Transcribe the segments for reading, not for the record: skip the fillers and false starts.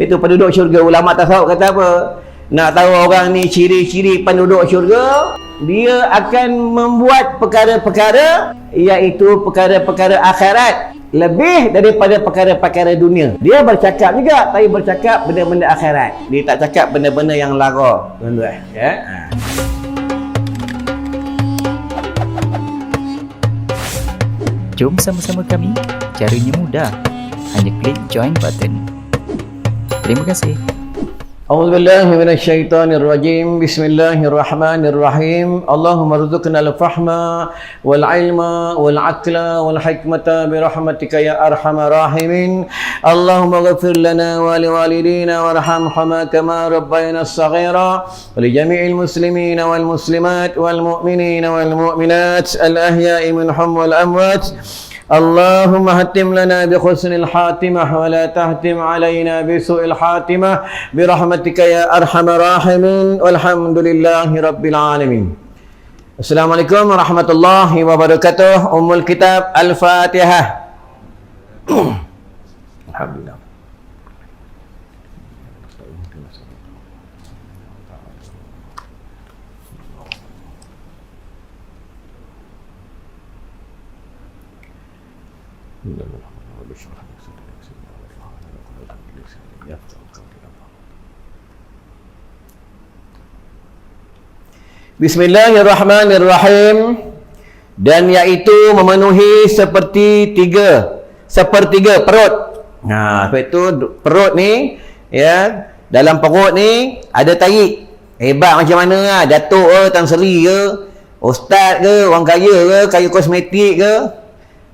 Itu penduduk syurga. Ulama tasawuf kata apa? Nak tahu orang ni ciri-ciri penduduk syurga, dia akan membuat perkara-perkara, iaitu perkara-perkara akhirat lebih daripada perkara-perkara dunia. Dia bercakap juga, tapi bercakap benda-benda akhirat. Dia tak cakap benda-benda yang lara, tuan-tuan. Ya. Jom sama-sama kami. Caranya mudah. Hanya klik join button. Terima kasih. A'udzubillahi minasyaitonirrajim. Bismillahirrahmanirrahim. Allahumma rzuqna al-fahma wal ilma wal aqla wal hikmata bi rahmatika ya arhamar rahimin. Allahumma ighfir lana wa liwalidina warhamhuma kama rabbayana shaghira wa li jami'il muslimina wal muslimat wal mu'minina wal mu'minat al ahya'i minhum wal amwat. اللهم هتم لنا بحسن الحاتمة ولا تهتم علينا بسوء الحاتمة برحمتك يا أرحم الراحمين والحمد لله رب العالمين. السلام عليكم ورحمة الله وبركاته. أم الكتاب الفاتحة. الحمد لله. Bismillahirrahmanirrahim. Dan iaitu memenuhi sepertiga perut. Sebab itu perut ni, ya, dalam perut ni ada tahi. Hebat macam mana lah, datuk ke, Tan Sri ke, ustaz ke, orang kaya ke, kaya kosmetik ke,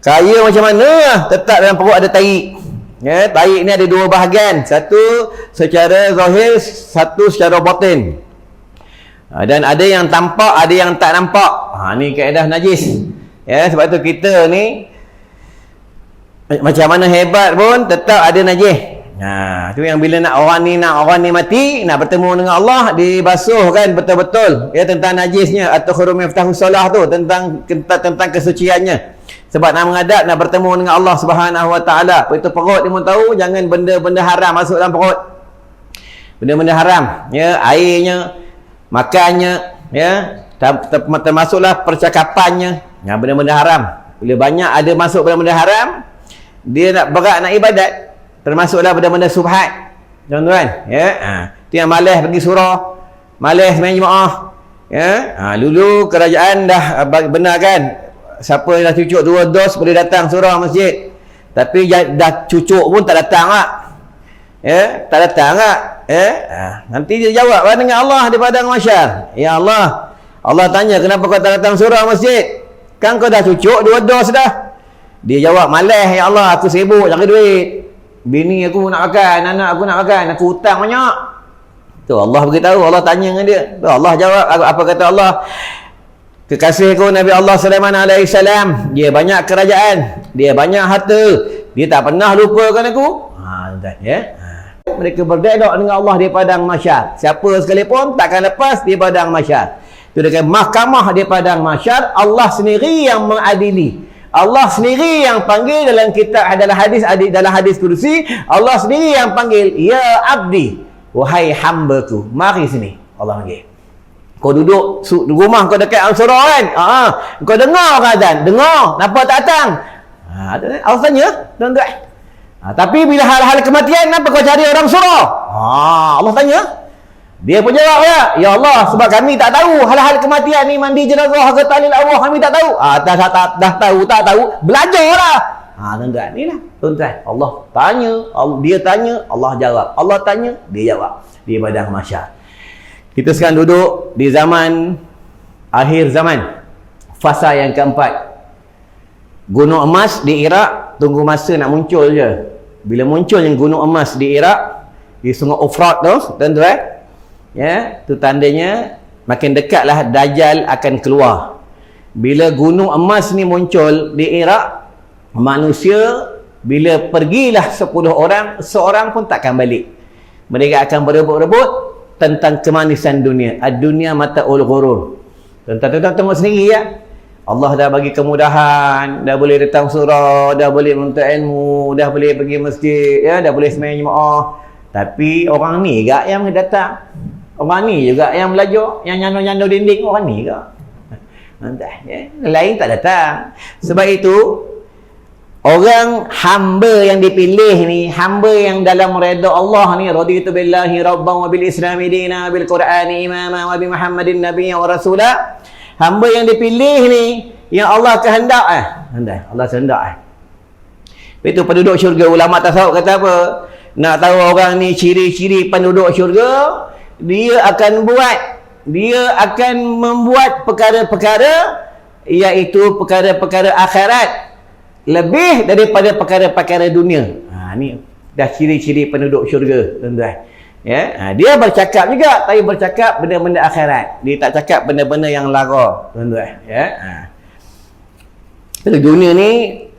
kaya macam mana lah, tetap dalam perut ada tahi. Ya, tahi ni ada dua bahagian, satu secara zahir, satu secara batin. Dan ada yang tampak, ada yang tak nampak. Ni kaedah najis. Ya, sebab tu kita ni macam mana hebat pun tetap ada najis. Tu yang bila orang ni mati, nak bertemu dengan Allah, dibasuh kan betul-betul. Ya, tentang najisnya atau khurum miftahus solah tu, tentang kesuciannya. Sebab nak menghadap, nak bertemu dengan Allah Subhanahu Wa Taala. Itu perut dia pun tahu, jangan benda-benda haram masuk dalam perut. Benda-benda haram, ya, airnya, makannya, ya, termasuklah percakapannya, benda-benda haram. Bila banyak ada masuk benda-benda haram, dia nak berat nak ibadat, termasuklah benda-benda subhat, tuan-tuan. Ya, itu yang malas pergi surau, malas main jemaah. Ya, dulu kerajaan dah benarkan siapa yang dah cucuk 2 dos boleh datang surau masjid, tapi dah cucuk pun tak datang lah. Ya, tak datang tak? Nanti dia jawab dengan Allah di padang mahsyar. Ya Allah, Allah tanya, kenapa kau tak datang surau masjid? Kan kau dah cucuk 2 dos dah. Dia jawab, malas ya Allah, aku sibuk cari duit. Bini aku nak makan, anak aku nak makan, aku hutang banyak. Tu Allah beritahu, Allah tanya dengan dia. Tu Allah jawab, apa kata Allah? Kekasihku Nabi Allah Sulaiman alaihissalam, dia banyak kerajaan, dia banyak harta, dia tak pernah lupakan aku. Ya. Mereka berdialog dengan Allah di padang mahsyar. Siapa sekalipun takkan lepas di padang mahsyar. Itu dengan mahkamah di padang mahsyar, Allah sendiri yang mengadili. Allah sendiri yang panggil dalam kitab, dalam hadis kursi, Allah sendiri yang panggil, ya abdi, wahai hambaku, mari sini. Allah panggil. Kau duduk rumah kau dekat Al-Surah kan? Kau dengar ke azan? Dengar. Kenapa tak datang? Allah tanya, tuan-tuan. Tapi bila hal-hal kematian, kenapa kau cari orang surah? Allah tanya. Dia pun jawab, ya Allah, sebab kami tak tahu hal-hal kematian ni, mandi jenazah ke talil arwah, kami tak tahu. Dah tahu, tak tahu, belajarlah. Tuan-tuan, inilah tuan-tuan. Allah tanya, dia tanya, Allah jawab. Allah tanya, dia jawab. Di padang mahsyar. Kita sekarang duduk di zaman akhir zaman, fasa yang keempat. Gunung emas di Iraq, tunggu masa nak muncul je. Bila muncul yang gunung emas di Iraq, di sungai Ufrat tu, tuan-tuan, ya, tu tandanya makin dekatlah Dajjal akan keluar. Bila gunung emas ni muncul di Iraq, manusia bila pergilah 10 orang, seorang pun takkan balik. Mereka akan berebut-rebut tentang kemanisan dunia. Ad-dunya mata'ul ghurur. Tuan-tuan tengok sendiri ya. Allah dah bagi kemudahan, dah boleh datang surau, dah boleh menuntut ilmu, dah boleh pergi masjid, ya, dah boleh sembahyang jemaah. Tapi orang ni juga yang datang. Orang ni juga yang belajar, yang nyano-nyano dinding, orang ni juga. Entah, ya. Lain tak datang. Sebab itu orang hamba yang dipilih ni, hamba yang dalam redha Allah ni, raditu billahi rabban wa bil islami dina bil qur'ani imama wa bi muhammadin nabiyyan wa rasula. Hamba yang dipilih ni yang Allah kehendak Allah kehendak Itu penduduk syurga. Ulama tasawuf kata apa? Nak tahu orang ni ciri-ciri penduduk syurga, dia akan membuat perkara-perkara, iaitu perkara-perkara akhirat lebih daripada perkara-perkara dunia. Ni dah ciri-ciri penduduk syurga, tuan-tuan. Ya, dia bercakap juga, tapi bercakap benda-benda akhirat. Dia tak cakap benda-benda yang lara, tuan-tuan. Ya. Dunia ni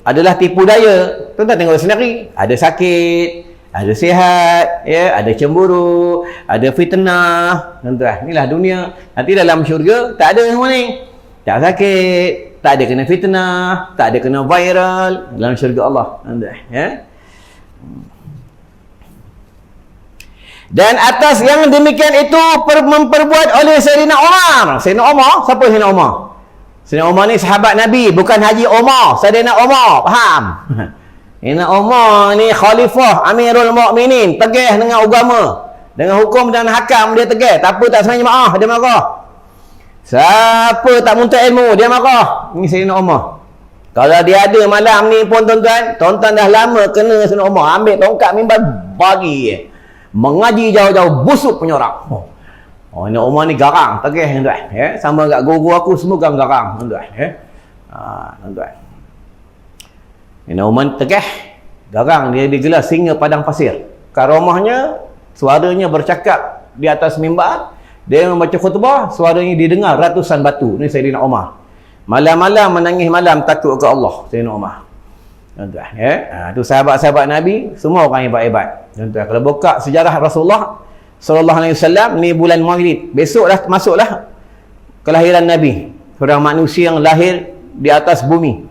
adalah tipu daya. Tuan-tuan tengok sendiri, ada sakit, ada sihat, ya, ada cemburu, ada fitnah, tuan-tuan. Inilah dunia. Nanti dalam syurga tak ada semua ni. Tak sakit, tak ada kena fitnah, tak ada kena viral dalam syurga Allah, tuan-tuan, ya. Dan atas yang demikian itu memperbuat oleh Sayyidina Umar. Sayyidina Umar, siapa Sayyidina Umar? Sayyidina Umar ni sahabat Nabi, bukan Haji Umar. Sayyidina Umar, faham? Sayyidina Umar ni khalifah Amirul Mukminin, tegah dengan agama, dengan hukum dan hakam dia tegah. Tak apa tak sembahyang jemaah, dia marah. Siapa tak muntah ilmu, dia marah. Ini Sayyidina Umar. Kalau dia ada malam ni pun tuan-tuan dah lama kena Sayyidina Umar ambil tongkat mimbar bagi mengaji jauh-jauh, busuk punya orang. Ini Umar ni garang, tegah tuan-tuan, ya. Sama kat guru aku semua garang, tuan-tuan, ya. Tuan-tuan. Ini Umar tegah, garang, dia digelar singa padang pasir. Karomahnya, suaranya bercakap di atas mimbar, dia membaca khutbah, suaranya didengar ratusan batu. Ini Sayyidina Umar. Malam-malam menangis malam takut ke Allah, Sayyidina Umar. Tuan-tuan, ya. Itu sahabat-sahabat Nabi, semua orang hebat-hebat. Tuan-tuan, kalau buka sejarah Rasulullah sallallahu alaihi wasallam, ni bulan Maulid. Besok dah masuklah kelahiran Nabi. Seorang manusia yang lahir di atas bumi.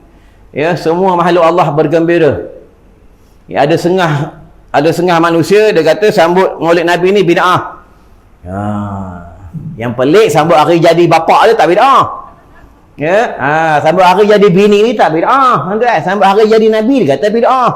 Ya, semua makhluk Allah bergembira. Ya, ada setengah manusia dia kata sambut Maulid Nabi ni bid'ah. Yang pelik sambut hari jadi bapa dia tak bid'ah. Ya, sambut hari jadi bini ni tak bid'ah, tuan-tuan. Sambut hari jadi Nabi dia kata bid'ah.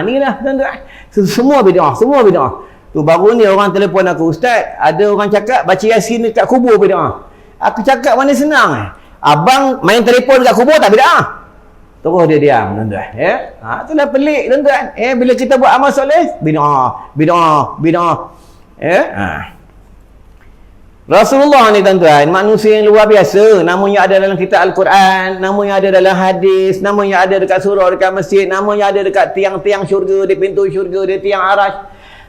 Inilah tuan-tuan. Semua bid'ah, semua bid'ah. Tu baru ni orang telefon aku, ustaz, ada orang cakap baca Yasin dekat kubur bid'ah. Aku cakap mana senang. Abang main telefon dekat kubur tak bid'ah. Terus dia diam, tuan-tuan, ya. Itulah pelik, tuan-tuan. Bila kita buat amal soleh, bid'ah. Ya. Rasulullah ni, tuan-tuan, manusia yang luar biasa. Namanya ada dalam kitab Al-Quran, namanya ada dalam hadis, namanya ada dekat surau, dekat masjid, namanya ada dekat tiang-tiang syurga, di pintu syurga, di tiang arash.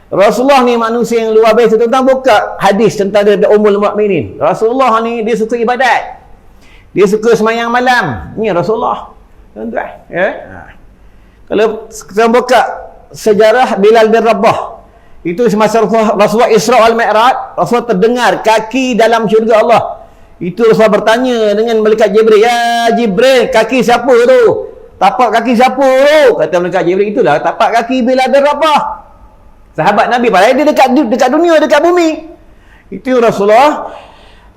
Rasulullah ni manusia yang luar biasa. Tuan-tuan buka hadis tentang dia Ummul Mukminin. Rasulullah ni dia suka ibadat. Dia suka semayang malam. Ni Rasulullah, tuan-tuan, ya. Kalau kita buka sejarah Bilal bin Rabah, itu semasa Rasulullah Isra al-Mi'raj, Rasulullah terdengar kaki dalam syurga Allah. Itu Rasulullah bertanya dengan malaikat Jibril, ya Jibril, kaki siapa tu? Tapak kaki siapa tu? Kata malaikat Jibril, itulah tapak kaki Bilal bin Rabah, sahabat Nabi. Padahal dia dekat dunia, dekat bumi. Itu Rasulullah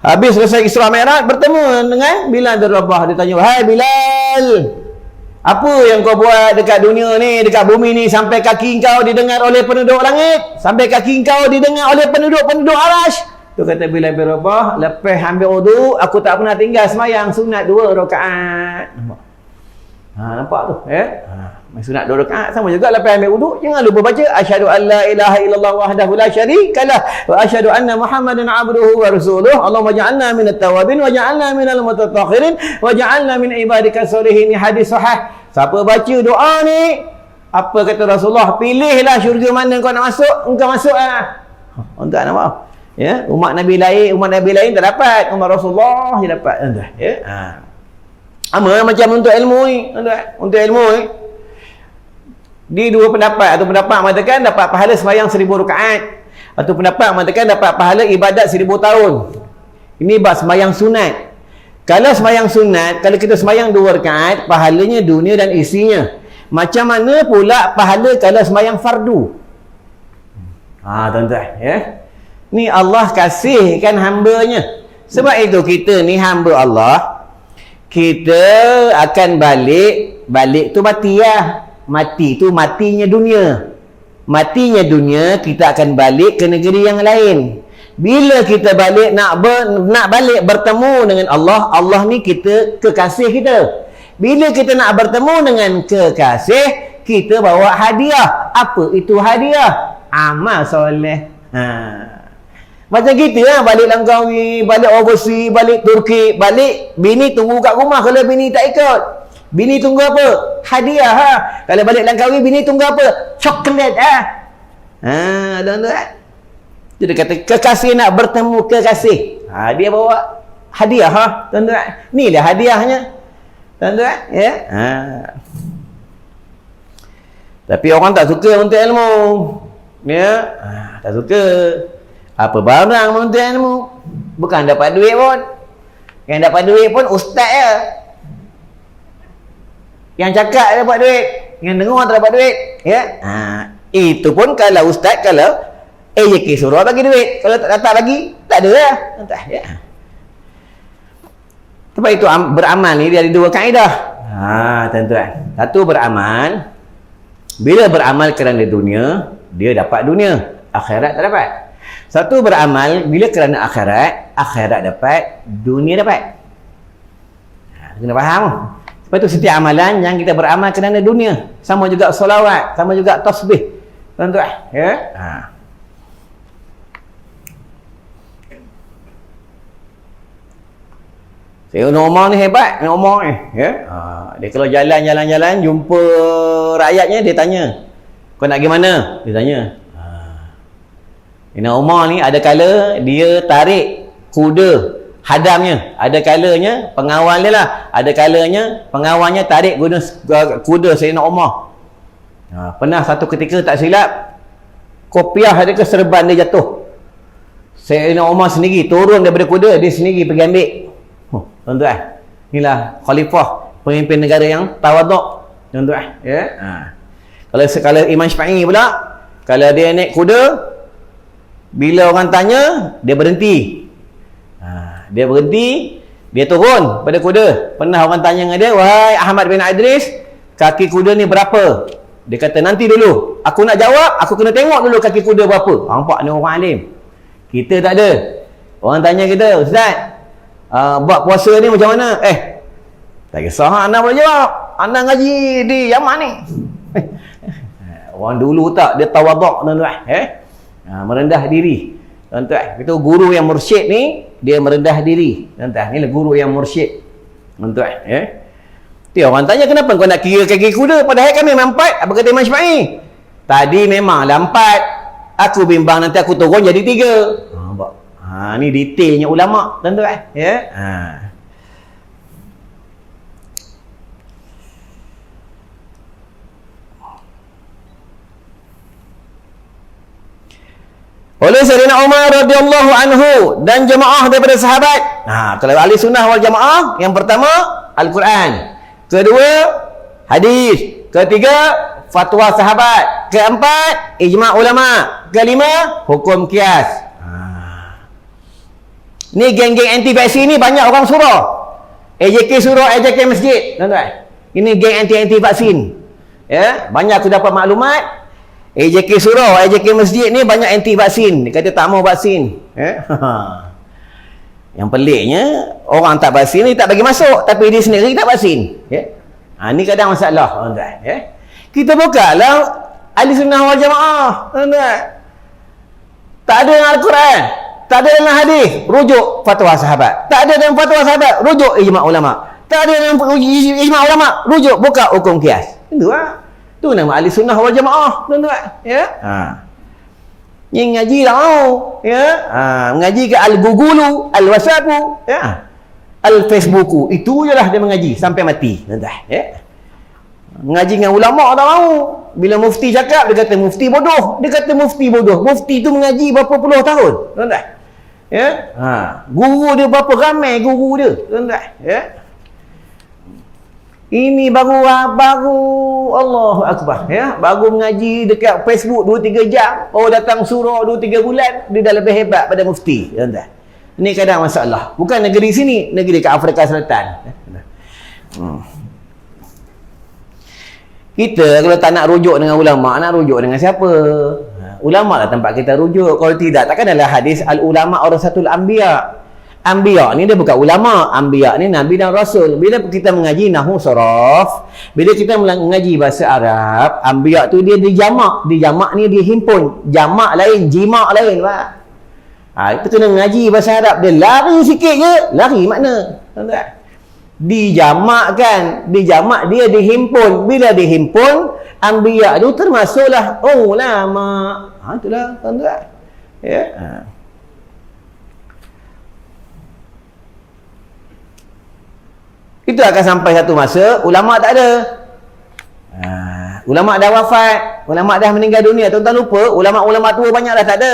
habis selesai Isra Mi'raj bertemu dengan Bilal bin Rabah. Dia tanya, hai Bilal, apa yang kau buat dekat dunia ni, dekat bumi ni, sampai kaki kau didengar oleh penduduk langit, sampai kaki kau didengar oleh penduduk arash? Tu kata Bilal bin Rabah, lepas ambil wudu, aku tak pernah tinggal semayang sunat 2 rakaat. Nampak tu, ya? Sunat 2 rakaat sama juga lepas ambil wudu. Jangan lupa baca asyhadu an la ilaha illallah wahdahu la syarikalah wa asyhadu anna Muhammadan abduhu wa rasuluh. Allahumma ja'alna minat tawabin wa ja'alna minal mutatahhirin wa ja'alna min ibadika sholihin. Hadis sahih. Siapa baca doa ni, apa kata Rasulullah? Pilihlah syurga mana kau nak masuk, engkau masuklah. Untuk nampak? Ya, umat Nabi lain tak dapat, umat Rasulullah dia dapat, tuan-tuan, ya. Sama macam untuk ilmu ni, tuan-tuan. Untuk ilmu ni di dua pendapat. Atau pendapat mengatakan dapat pahala sembahyang 1000 rakaat. Atau pendapat mengatakan dapat pahala ibadat 1000 tahun. Ini bab sembahyang sunat. Kalau sembahyang sunat, kalau kita sembahyang 2 rakaat, pahalanya dunia dan isinya. Macam mana pula pahala kalau sembahyang fardu? Tuan-tuan, ya. Ni Allah kasihkan hamba-Nya. Sebab itu kita ni hamba Allah, kita akan balik tu mati lah. Mati tu matinya dunia. Matinya dunia, kita akan balik ke negeri yang lain. Bila kita balik nak balik bertemu dengan Allah, Allah ni kekasih kita. Bila kita nak bertemu dengan kekasih, kita bawa hadiah. Apa itu hadiah? Amal soleh. Macam kita lah, balik Langkawi, balik overseas, balik Turki, balik bini tunggu kat rumah. Kalau bini tak ikut, bini tunggu apa? Hadiah. Kalau balik Langkawi, bini tunggu apa? Coklat. Tuan-tuan. Dia kata kekasih nak bertemu kekasih. Dia bawa hadiah. Tuan-tuan. Inilah hadiahnya. Tuan-tuan, ya. Tapi orang tak suka untuk ilmu. Ya. Tak suka. Apa barang menuntut ilmu? Bukan dapat duit pun. Yang dapat duit pun ustaz ya. Yang cakap dapat duit, yang dengar tak dapat duit, ya. Itu pun kalau ustaz, kalau AJK suruh bagi duit. Kalau tak bagi, tak ada lah. Entah, ya. Sebab itu beramal ni dia ada dua kaedah. Tuan-tuan. Satu beramal. Bila beramal kerana dunia, dia dapat dunia. Akhirat tak dapat. Satu beramal bila kerana akhirat dapat, dunia dapat. Kena faham. Sebab itu setiap amalan yang kita beramal kerana dunia, sama juga solawat, sama juga tasbih. Tuan-tuan, ya. Saya Umar ni hebat, Umar ni, ya. Dia kalau jalan-jalan jumpa rakyatnya, dia tanya, kau nak pergi mana? Dia tanya. Ina Umar ni ada kala dia tarik kuda hadamnya, ada kalanya pengawal dia lah, ada kalanya pengawalnya tarik kuda Sayyidina Umar. Pernah satu ketika tak silap, kopiah ada ke serban dia jatuh. Sayyidina Umar sendiri turun daripada kuda, dia sendiri pergi ambil. Tuan-tuan, inilah khalifah, pemimpin negara yang tawaduk. Tuan-tuan, ya. Kalau Imam Syafi'i pula, kalau dia naik kuda, bila orang tanya, dia berhenti. Dia berhenti, dia turun pada kuda. Pernah orang tanya dengan dia, wahai Ahmad bin Idris, kaki kuda ni berapa? Dia kata, nanti dulu. Aku nak jawab, aku kena tengok dulu kaki kuda berapa. Nampak ni orang alim. Kita tak ada. Orang tanya kita, Ustaz, buat puasa ni macam mana? Tak kisah, anda boleh jawab. Anda ngaji di Yaman ni. Orang dulu tak, dia tawaduk, tuan-tuan. Merendah diri. Tuan-tuan, itu guru yang mursyid ni, dia merendah diri. Tuan-tuan, inilah guru yang mursyid. Tuan-tuan, ya. Orang tanya, kenapa kau nak kira kaki kuda? Padahal kami memang 4. Apa kata Imam Syafi'i? Tadi memanglah 4. Aku bimbang nanti aku turun jadi 3. Ni detailnya ulama, tuan-tuan, ya. Oleh Sayyidina Umar radhiyallahu anhu dan jemaah daripada sahabat. Kalau ahli sunnah wal jemaah, yang pertama Al-Quran, kedua hadis, ketiga fatwa sahabat, keempat ijma' ulama, kelima hukum qiyas. Ni geng-geng anti vaksin ni banyak orang suruh. AJK suruh, AJK masjid, tuan-tuan. Ini geng anti vaksin. Ya, banyak aku dapat maklumat. AJK surau, AJK masjid ni banyak anti vaksin. Dia kata tak mau vaksin. Yang peliknya, orang tak vaksin ni tak bagi masuk, tapi dia sendiri tak vaksin. Ni kadang masalah, tuan-tuan. Kita bukanlah ahli sunnah wal jamaah, tuan-tuan. Tak ada dalam Al-Quran, tak ada dalam hadis, rujuk fatwa sahabat. Tak ada dalam fatwa sahabat, rujuk ijma' ulama. Tak ada dalam ijma' ulama, rujuk buka hukum qiyas. Itu lah. Tu nama ahli sunnah wal jamaah, tuan-tuan, ya. Yang ngaji tau, ya. Mengaji ke al-Google, al-WhatsApp, ya. Al-Facebooku, itu je lah dia mengaji sampai mati, tuan-tuan, ya. Mengaji dengan ulama tak mau. Bila mufti cakap, dia kata mufti bodoh. Dia kata mufti bodoh. Mufti tu mengaji berapa puluh tahun, tuan-tuan, ya. Guru dia berapa ramai guru dia, tuan-tuan, ya. Ini baru Allahu Akbar, ya. Baru mengaji dekat Facebook 2-3 jam. Oh, datang surau 2-3 bulan, dia dah lebih hebat pada mufti. Tuan-tuan. Ini kadang masalah. Bukan negeri sini, negeri kat Afrika Selatan. Kita kalau tak nak rujuk dengan ulama, nak rujuk dengan siapa? Ulama lah tempat kita rujuk. Kalau tidak, takkan adalah hadis al-ulama warasatul anbiya. Anbiya ni dia bukan ulama. Anbiya ni nabi dan rasul. Bila kita mengaji nahwu saraf, bila kita mengaji bahasa Arab, anbiya tu dia dijamak. Dijamak ni dia himpun. Jamak lain, jimak lain, Pak. Itu kena mengaji bahasa Arab. Dia lari sikit je, lari makna. Tuan-tuan. Dijamakkan, dijamak dia dihimpun. Bila dihimpun, anbiya tu termasuklah ulama. Itulah, tuan-tuan. Ya. Itu akan sampai satu masa ulama tak ada. Ulama dah wafat, ulama dah meninggal dunia. Tuan-tuan lupa, ulama-ulama tua banyak dah tak ada.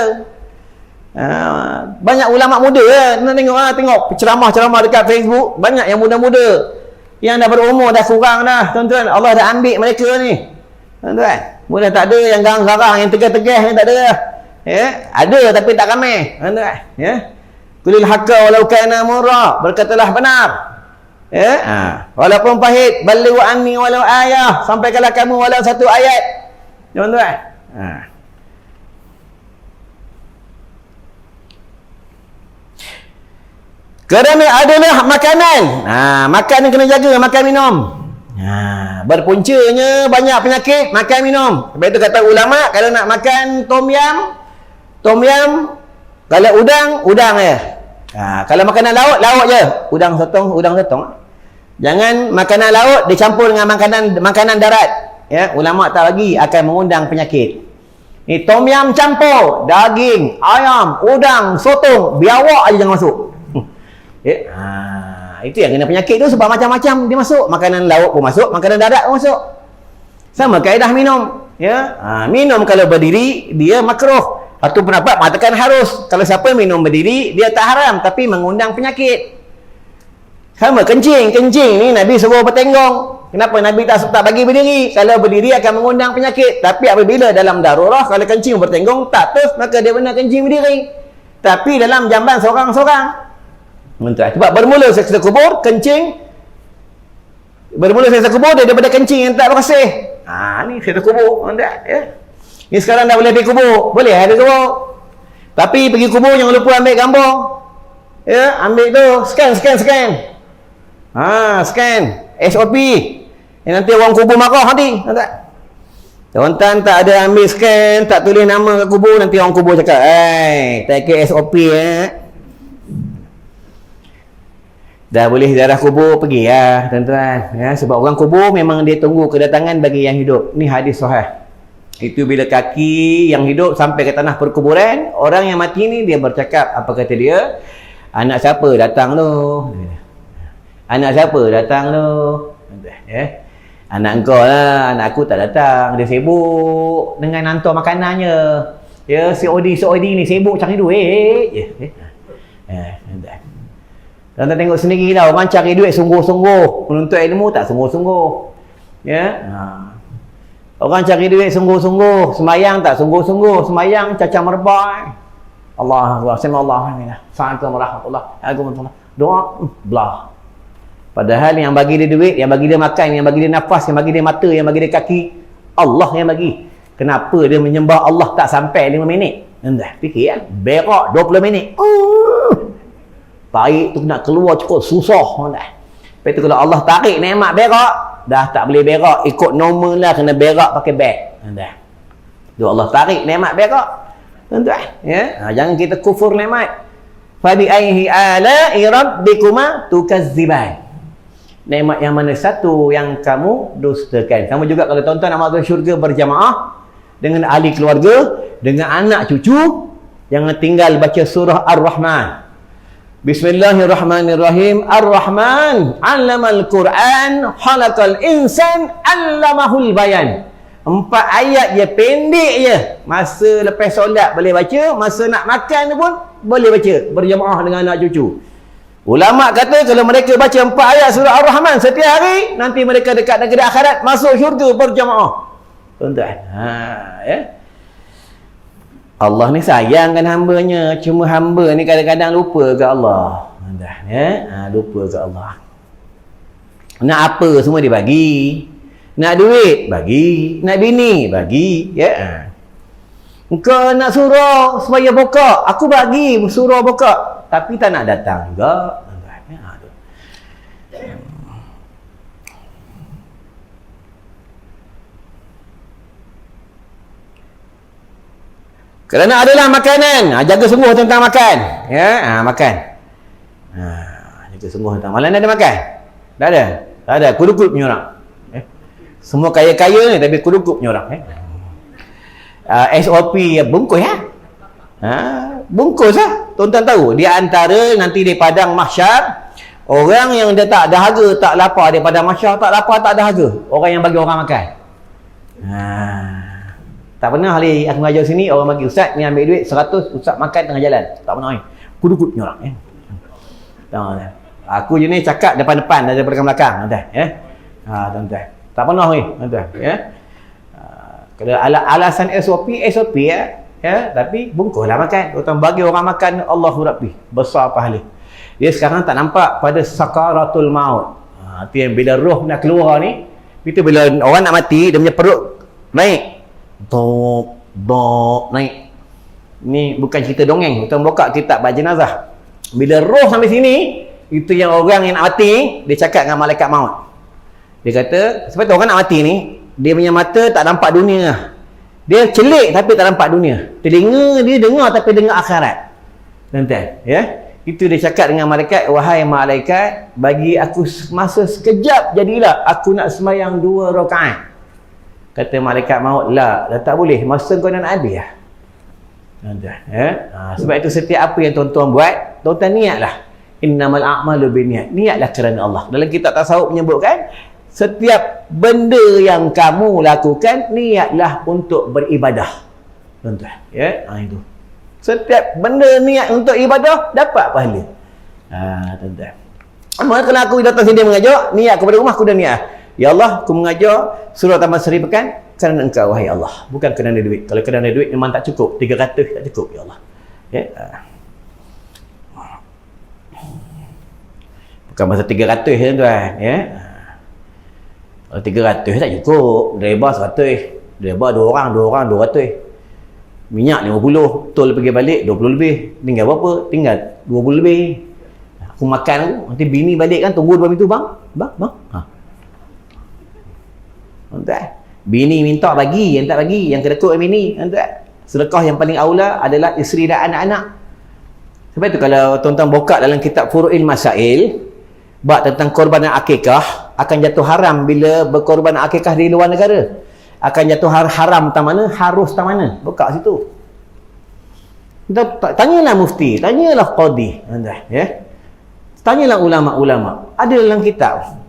Banyak ulama muda tengok ceramah-ceramah dekat Facebook, banyak yang muda-muda yang dah berumur, dah kurang dah, tuan-tuan. Allah dah ambil mereka ni, tuan-tuan. Mula tak ada yang garang-garang, yang tegah-tegah ni tak ada dah. Ya, ada tapi tak ramai, tuan-tuan. Ya. Qulil haqqa walau kana murra, berkatalah benar. Ya, walaupun pahit, balighu anni walau ayah, sampaikanlah kamu walau satu ayat, tuan-tuan. Kerana adalah makanan. Makan ni kena jaga, makan minum. Berpuncanya banyak penyakit, makan minum. Sebab itu kata ulama, kalau nak makan tom yam, kalau udang je. Kalau makanan laut je. Udang sotong. Jangan makanan laut dicampur dengan makanan darat. Ya, ulama tak bagi, akan mengundang penyakit. Ni tom yam campur daging, ayam, udang, sotong, biawak aja jangan masuk. Ya. Itu yang kena penyakit tu, sebab macam-macam dia masuk. Makanan laut pun masuk, makanan darat pun masuk. Sama kaedah minum. Ya. Minum kalau berdiri dia makruh. Satu pendapat mengatakan harus. Kalau siapa minum berdiri dia tak haram, tapi mengundang penyakit. Sama kencing ni Nabi suruh bertenggong. Kenapa Nabi tak bagi berdiri? Kalau berdiri akan mengundang penyakit. Tapi apabila dalam darurah, kalau kencing bertenggong tak terus, maka dia benar kencing berdiri. Tapi dalam jamban seorang-seorang. Sebab bermula seksa kubur, kencing. Bermula seksa kubur dia daripada kencing yang tak bersih. Ni seksa kubur. Ya. Ni sekarang dah boleh pergi kubur. Boleh ada kubur. Tapi pergi kubur jangan lupa ambil gambar. Ya, ambil tu. Scan. Scan. SOP. Nanti orang kubur marah nanti. Tuan-tuan tak ada ambil scan, tak tulis nama kat kubur, nanti orang kubur cakap, tak kira SOP dah boleh ziarah kubur, pergi lah tuan-tuan. Ya, sebab orang kubur memang dia tunggu kedatangan bagi yang hidup. Ni hadis sahih. Itu bila kaki yang hidup sampai ke tanah perkuburan, orang yang mati ni dia bercakap, apa kata dia? Anak siapa datang tu? Anak siapa datang tu? Ya. Anak engkau lah, anak aku tak datang. Dia sibuk dengan hantar makanannya. Ya, COD ni sibuk cari duit. Tuan-tuan tengok sendiri lah, orang cari duit sungguh-sungguh. Menuntut ilmu tak sungguh-sungguh. Ya. Orang cari duit sungguh-sungguh. Semayang tak sungguh-sungguh. Semayang cacah merbai. Allah Akbar. Assalamualaikum warahmatullahi wabarakatuh. Doa, belah. Padahal yang bagi dia duit, yang bagi dia makan, yang bagi dia nafas, yang bagi dia mata, yang bagi dia kaki, Allah yang bagi. Kenapa dia menyembah Allah tak sampai 5 minit? Anda fikir kan? Berak 20 minit. Tarik tu nak keluar cukup susah. Lepas tu kalau Allah tarik nikmat berak, dah tak boleh berak. Ikut normal lah, kena berak pakai beg. Tu Allah tarik nikmat berak. Tuan-tuan, ya? Jangan kita kufur nikmat. Fa bi ayyi ala'i rabbikuma tukazziban. Nikmat yang mana satu yang kamu dustakan. Sama juga kalau tuan-tuan nak masuk syurga berjamaah dengan ahli keluarga, dengan anak cucu, jangan tinggal baca surah Ar-Rahman. Bismillahirrahmanirrahim. Ar-Rahman 'allamal Quran, khalaqal insan, 'allamahul bayan. 4 ayat je, pendek je. Masa lepas solat boleh baca, masa nak makan pun boleh baca berjamaah dengan anak cucu. Ulama kata kalau mereka baca 4 ayat surah Ar-Rahman setiap hari, nanti mereka dekat negeri akhirat, masuk syurga berjamaah. Tuan-tuan. Ya. Allah ni sayangkan hambanya, cuma hamba ni kadang-kadang lupa ke Allah. Tuan-tuan, ya. Lupa ke Allah. Nak apa semua dia bagi. Nak duit bagi, nak bini bagi, ya. Engkau nak suruh supaya buka, aku bagi suruh buka, tapi tak nak datang juga. Kerana adalah makanan, jaga sungguh tentang makan, ya. Makan, jaga sungguh tentang malam. Ada makan? Tak ada, tak ada. Kudu-kudu punya orang. Semua kaya-kaya ni tapi kudu-kudu punya orang. SOP bungkus bungkus tuan-tuan tahu, di antara nanti di padang mahsyar, orang yang dia tak dahaga, tak lapar di padang mahsyar, tak lapar, tak dahaga, orang yang bagi orang makan. Tak pernah hari aku mengajar sini orang bagi, ustaz ni ambil duit 100, ustaz makan tengah jalan. Tak pernah ni. Kudu-kudu punya orang. Aku je ni cakap depan-depan daripada belakang-belakang, tuan-tuan, ya. Tuan-tuan, tak pernah ni, tuan-tuan, ya. Kalau alasan SOP ya, tapi bungkuslah makan. Tuan bagi orang makan, Allahu Rabbi, besar pahala. Dia sekarang tak nampak pada sakaratul maut. Itu yang bila roh nak keluar ni, itu bila orang nak mati, dia punya perut naik. Dok naik. Ni bukan cerita dongeng. Tuan buka kitab bab jenazah. Bila roh sampai sini, itu yang orang yang nak mati, dia cakap dengan malaikat maut. Dia kata, sebab tu orang nak mati ni, dia punya mata tak nampak dunia. Dia celik tapi tak nampak dunia. Telinga dia dengar tapi dengar akhirat. Tuan-tuan, ya. Itu dia cakap dengan malaikat, wahai malaikat, bagi aku masa sekejap jadilah aku nak sembahyang 2 rakaat. Kata malaikat maut, dah tak boleh, masa kau nak habis lah. Tuan-tuan, ya. Sebab itu setiap apa yang tuan-tuan buat, tuan-tuan niatlah. Innamal a'malu binniat. Niatlah kerana Allah. Dalam kitab tasawuf menyebutkan, setiap benda yang kamu lakukan, niatlah untuk beribadah. Tuan-tuan, ya. Itu. Setiap benda niat untuk ibadah, dapat pahala. Tuan-tuan. Maka kalau aku datang sini mengajar, niat kepada rumah aku dah niat. Ya Allah, aku mengajar surah Taman Seri Pekan kerana Engkau, wahai Allah. Bukan kerana duit. Kalau kerana duit memang tak cukup. 300 tak cukup, ya Allah. Ya. Bukan masa 300 tuan-tuan, ya. Kalau 300 tak cukup. Driver 100. Driver 2 orang 200. Minyak 50. Tol pergi balik 20 lebih. Tinggal berapa? Tinggal 20 lebih. Aku makan tu, nanti bini balik kan, tunggu 2 minit tu, bang. Tuan-tuan, bini minta bagi, yang tak bagi, yang kedekut bini, tuan-tuan. Sedekah yang paling aula adalah isteri dan anak-anak. Sebab itu kalau tuan-tuan buka dalam kitab Furu'il Masail, bab tentang korban akikah, akan jatuh haram bila berkorban akikah di luar negara. Akan jatuh haram tak mana, harus tak mana. Buka situ. Tanyalah mufti, tanyalah qadi, tuan-tuan, ya. Tanyalah ulama-ulama. Ada dalam kitab.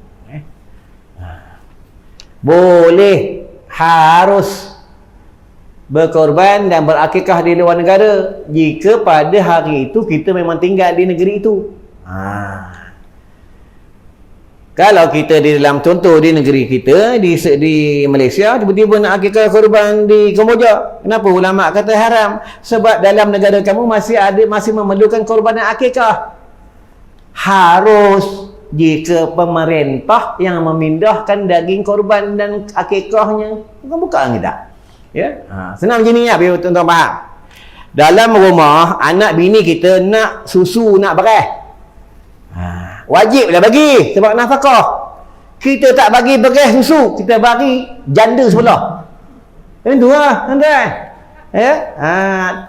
Boleh, harus berkorban dan berakikah di luar negara jika pada hari itu kita memang tinggal di negeri itu. Kalau kita di dalam, contoh di negeri kita, di Malaysia, tiba-tiba nak akikah korban di Kamboja, kenapa ulama kata haram? Sebab dalam negara kamu masih memerlukan korban dan akikah. Harus jika pemerintah yang memindahkan daging korban dan akikahnya, bukan kita. Ya, senang macam ni ya, biar tuan-tuan faham. Dalam rumah, anak bini kita nak susu, nak beras, wajiblah bagi sebab nafkah. Kita tak bagi beras susu, kita bagi janda sebelah. Itu lah, tuan-tuan. Ya,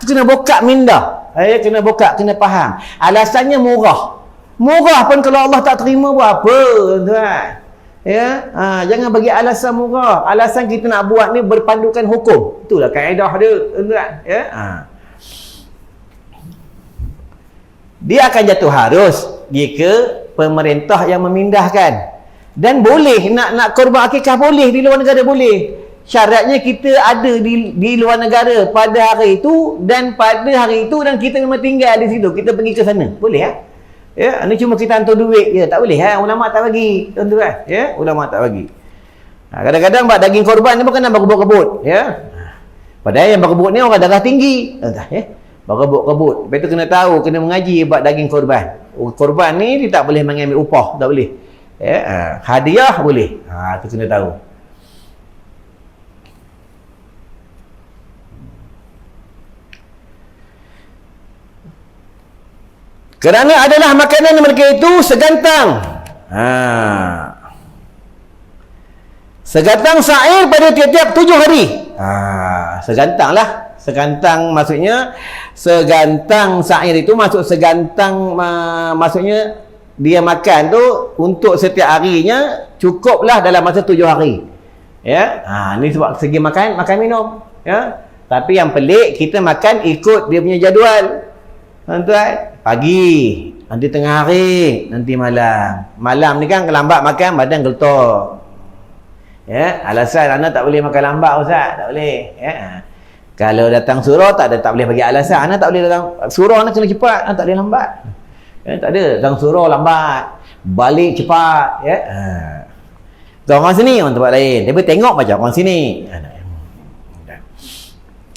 kena buka minda. Kena buka, kena faham. Alasannya murah. Murah pun kalau Allah tak terima buat apa, tuan? Ya, jangan bagi alasan murah. Alasan kita nak buat ni berpandukan hukum. Itulah kaedah dia, tuan. Ya. Dia akan jatuh harus jika pemerintah yang memindahkan. Dan boleh nak korban akikah, boleh di luar negara, boleh. Syaratnya kita ada di luar negara pada hari itu, dan pada hari itu dan kita memang tinggal di situ, kita pergi ke sana. Boleh ya? Ya, ini cuma kita hantar duit je, tak boleh ulama tak bagi, tuan-tuan. Ya, ulama tak bagi. Kadang-kadang buat daging korban ni bukan nak berebut-rebut, ya. Padahal yang berebut ni orang darah tinggi, ya. Berebut-rebut. Lepas tu kena tahu, kena mengaji buat daging korban. Korban ni dia tak boleh mengambil upah, tak boleh. Ya, hadiah boleh. Tu kena tahu. Kerana adalah makanan mereka itu segantang. Segantang sa'ir pada tiap-tiap 7 hari. Segantang lah. Segantang maksudnya, segantang sa'ir itu maksud segantang, maksudnya dia makan tu untuk setiap harinya cukuplah dalam masa 7 hari. Ya, ni sebab segi makan minum. Ya, tapi yang pelik kita makan ikut dia punya jadual. Tuan-tuan, pagi, nanti tengah hari, nanti malam. Malam ni kan lambat makan, badan geletok. Ya, alasan anak tak boleh makan lambat, Ustaz. Tak boleh. Ya. Kalau datang surau tak boleh bagi alasan. Anak tak boleh datang surau, anak kena cepat, anak tak boleh lambat. Ya, tak ada datang surau lambat, balik cepat, ya. Orang sini orang tempat lain. Tapi tengok macam orang sini.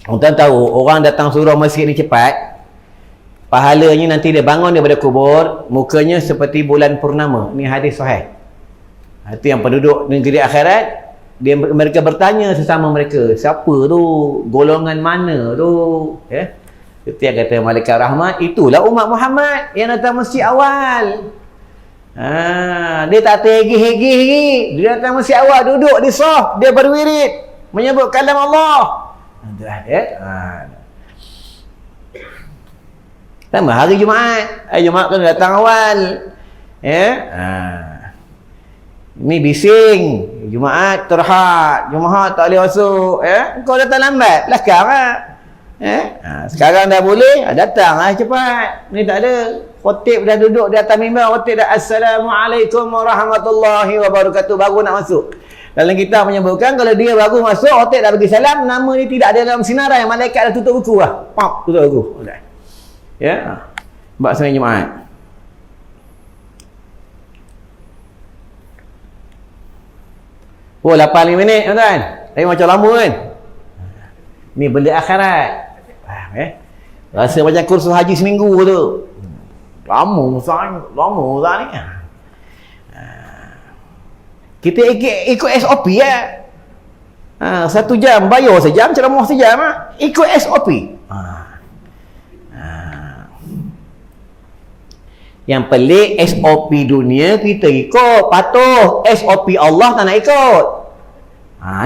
Tuan tahu orang datang surau masjid ni cepat, pahalanya nanti dia bangun daripada kubur, mukanya seperti bulan purnama. Ni hadis sahih. Itu yang penduduk negeri akhirat, mereka bertanya sesama mereka, siapa tu? Golongan mana tu? Ya. Itu yang kata malaikat rahmat, itulah umat Muhammad yang datang masjid awal. Dia tak terhegi-hegi. Dia datang masjid awal, duduk di saf, dia berwirid, menyebut kalam Allah. Ya. Tambah hari Jumaat. Hari Jumaat kena datang awal. Ya. Ni bising. Jumaat terhad. Jumaat tak boleh masuk. Ya. Kau datang lambat. Belakang lah. Ya. Sekarang dah boleh. Datang lah cepat. Ni tak ada. Khotib dah duduk di atas mimbar. Khotib dah Assalamualaikum warahmatullahi wabarakatuh. Baru nak masuk. Dalam kitab menyebutkan kalau dia baru masuk, khotib dah bagi salam, nama ni tidak ada dalam sinarai. Malaikat dah tutup buku lah. Pop, tutup buku. Ya. Buat sembahyang Jumaat. Oh, 8 minit tuan-tuan. Tapi macam lama kan. Ni benda akhirat. Rasa macam kursus haji seminggu tu. Lama sangat ni. Kita ikut SOP ya. 1 jam bayar sejam, ceramah sejam ikut SOP. Yang pelik SOP dunia kita ikut, patuh. SOP Allah tak nak ikut.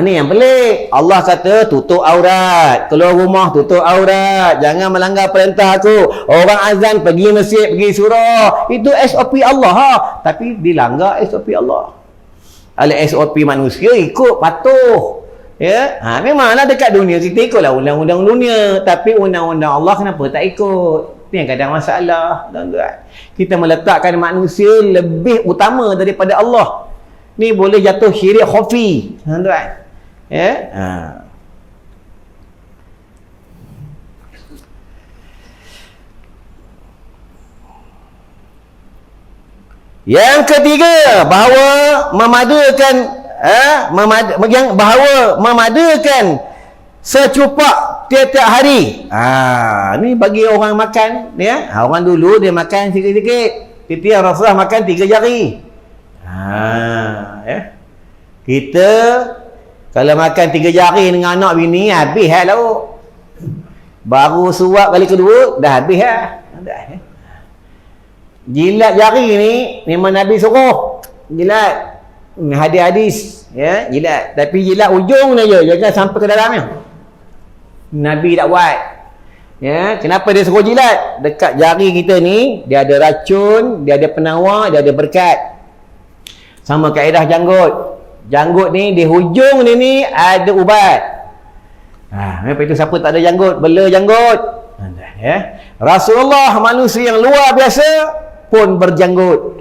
Ni yang pelik. Allah kata tutup aurat, keluar rumah tutup aurat, jangan melanggar perintah aku. Orang azan pergi masjid, pergi surau, itu SOP Allah tapi dilanggar SOP Allah. SOP manusia ikut, patuh. Ya, memanglah dekat dunia kita ikutlah undang-undang dunia, tapi undang-undang Allah kenapa tak ikut? Ini yang kadang masalah, tuan-tuan. Kita meletakkan manusia lebih utama daripada Allah. Ni boleh jatuh syirik khafi, tuan-tuan. Ya. Yang ketiga, bahawa memadakan secupak tiap-tiap hari. Ni bagi orang makan, ya. Orang dulu dia makan sikit-sikit. Tiap-tiap Rasulullah makan 3 jari. Ya. Kita kalau makan 3 jari dengan anak bini, habis lauk. Baru suap kali kedua, dah habis Jilat jari ni memang Nabi suruh. Jilat. Hadis-hadis, ya, jilat. Tapi jilat ujung saja, jangan sampai ke dalamnya. Nabi tak buat. Ya, kenapa dia suruh jilat? Dekat jari kita ni dia ada racun, dia ada penawar, dia ada berkat. Sama kaedah janggut. Janggut ni di hujung ni ada ubat. Apa itu siapa tak ada janggut, bela janggut. Ya. Rasulullah manusia yang luar biasa pun berjanggut.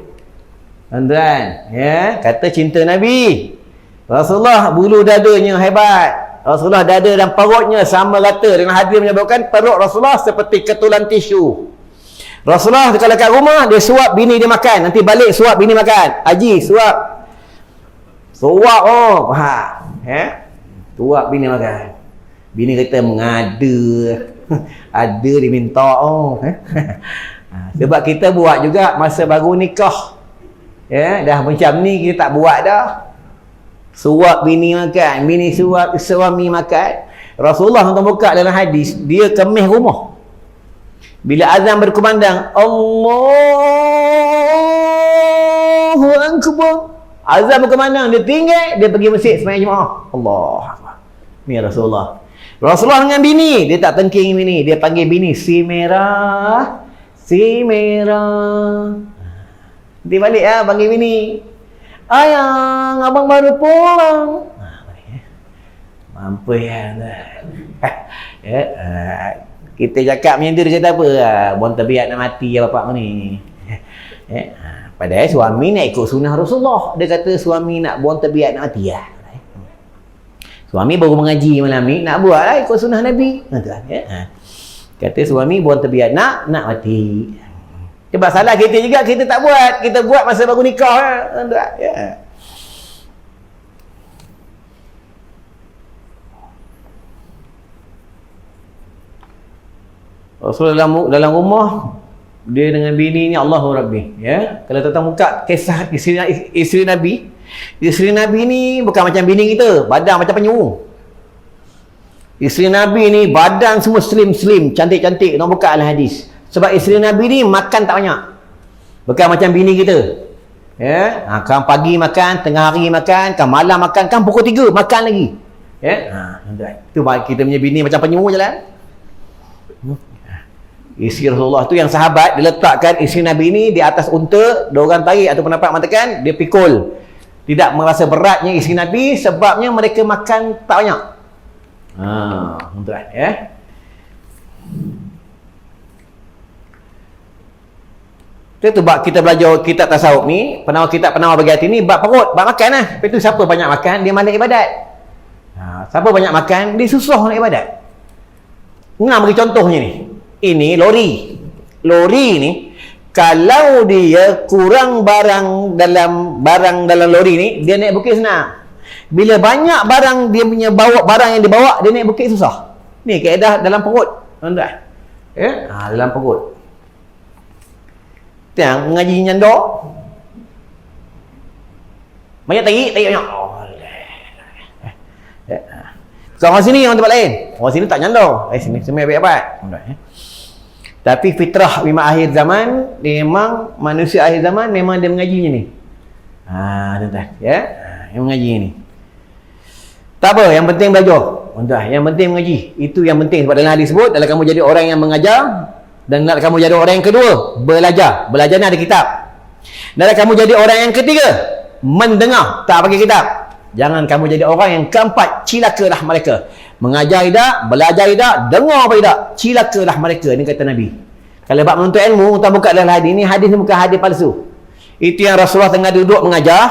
Tuan-tuan, ya, kata cinta Nabi. Rasulullah bulu dadanya hebat. Rasulullah dada dan perutnya sama rata. Dengan hadis menyebutkan perut Rasulullah seperti ketulan tisu. Rasulullah kalau kat rumah, dia suap bini dia makan. Nanti balik suap bini makan. Haji, suap. Suap, oh. Faham? Suap bini makan. Bini kata mengada. Ada dia minta, oh. Sebab kita buat juga masa baru nikah. Dah macam ni kita tak buat dah. Suap bini makan. Bini suap suami makan. Rasulullah untuk buka dalam hadis, dia kemis rumah. Bila azan berkumandang, Allahu Akbar. Azan berkumandang, dia tinggal, dia pergi masjid sembahyang Jumaat. Allah Akbar. Ni Rasulullah. Rasulullah dengan bini, dia tak tengking bini, dia panggil bini, si merah, si merah. Nanti balik panggil bini. Ayang, abang baru pulang. Mampu ya. Kita cakap macam tu, dia kata apa? Bon terbiak nak mati ya bapak ni. Padahal suami nak ikut sunnah Rasulullah. Dia kata suami nak bon terbiak nak mati ya. Suami baru mengaji malam ni, nak buat lah ikut sunnah Nabi. Kata suami bon terbiak nak mati. Sebab salah kita juga, kita tak buat. Kita buat masa baru nikah. Rasulullah dalam rumah, dia dengan bini ni Allahu Rabbi. Kalau tuan-tuan buka kisah isteri Nabi, isteri Nabi ni bukan macam bini kita, badan macam penyu. Isteri Nabi ni badan semua slim, cantik-cantik. Tuan buka al-hadis. Sebab isteri Nabi ni makan tak banyak. Bukan macam bini kita. Kan pagi makan, tengah hari makan, kan malam makan, kan pukul 3 makan lagi. Itu kita punya bini macam penyu je lah. Isteri Rasulullah tu yang sahabat, dia letakkan isteri Nabi ni di atas unta, diorang tarik ataupun nampak matakan, dia pikul. Tidak merasa beratnya isteri Nabi sebabnya mereka makan tak banyak. Tuan Itu bab kita belajar kitab tasawuf ni, penawar bagi hati ni, bab perut, bab makan lah. Lepas tu siapa banyak makan, dia malas ibadat. Siapa banyak makan, dia susah nak ibadat. Nak bagi contohnya ni. Ini lori ni, kalau dia kurang barang dalam lori ni, dia naik bukit senang. Bila banyak barang dia punya barang yang dibawa, dia naik bukit susah. Ni kaedah dalam perut, tuan-tuan. Dalam perut. Yang mengaji nyandor, banyak tarik banyak. Orang sini orang tempat lain, orang sini tak nyandor, sini semua baik-baik. Tapi fitrah memang akhir zaman, memang manusia akhir zaman memang dia mengaji ni. Tuan-tuan, yang mengaji ni. Tak apa, yang penting belajar. Tuan-tuan, yang penting mengaji. Itu yang penting sebab dalam hadis sebut, dalam kamu jadi orang yang mengajar dan nak kamu jadi orang yang kedua, belajar. Belajar ni ada kitab. Dan kamu jadi orang yang ketiga, mendengar, tak pakai kitab. Jangan kamu jadi orang yang keempat, cilakalah mereka. Mengajar tidak, belajar tidak, dengar apa tidak, cilakalah mereka. Ini kata Nabi. Kalau bab menuntut ilmu, kita buka dalam hadis ni, hadis ni bukan hadis palsu. Itu yang Rasulullah tengah duduk mengajar,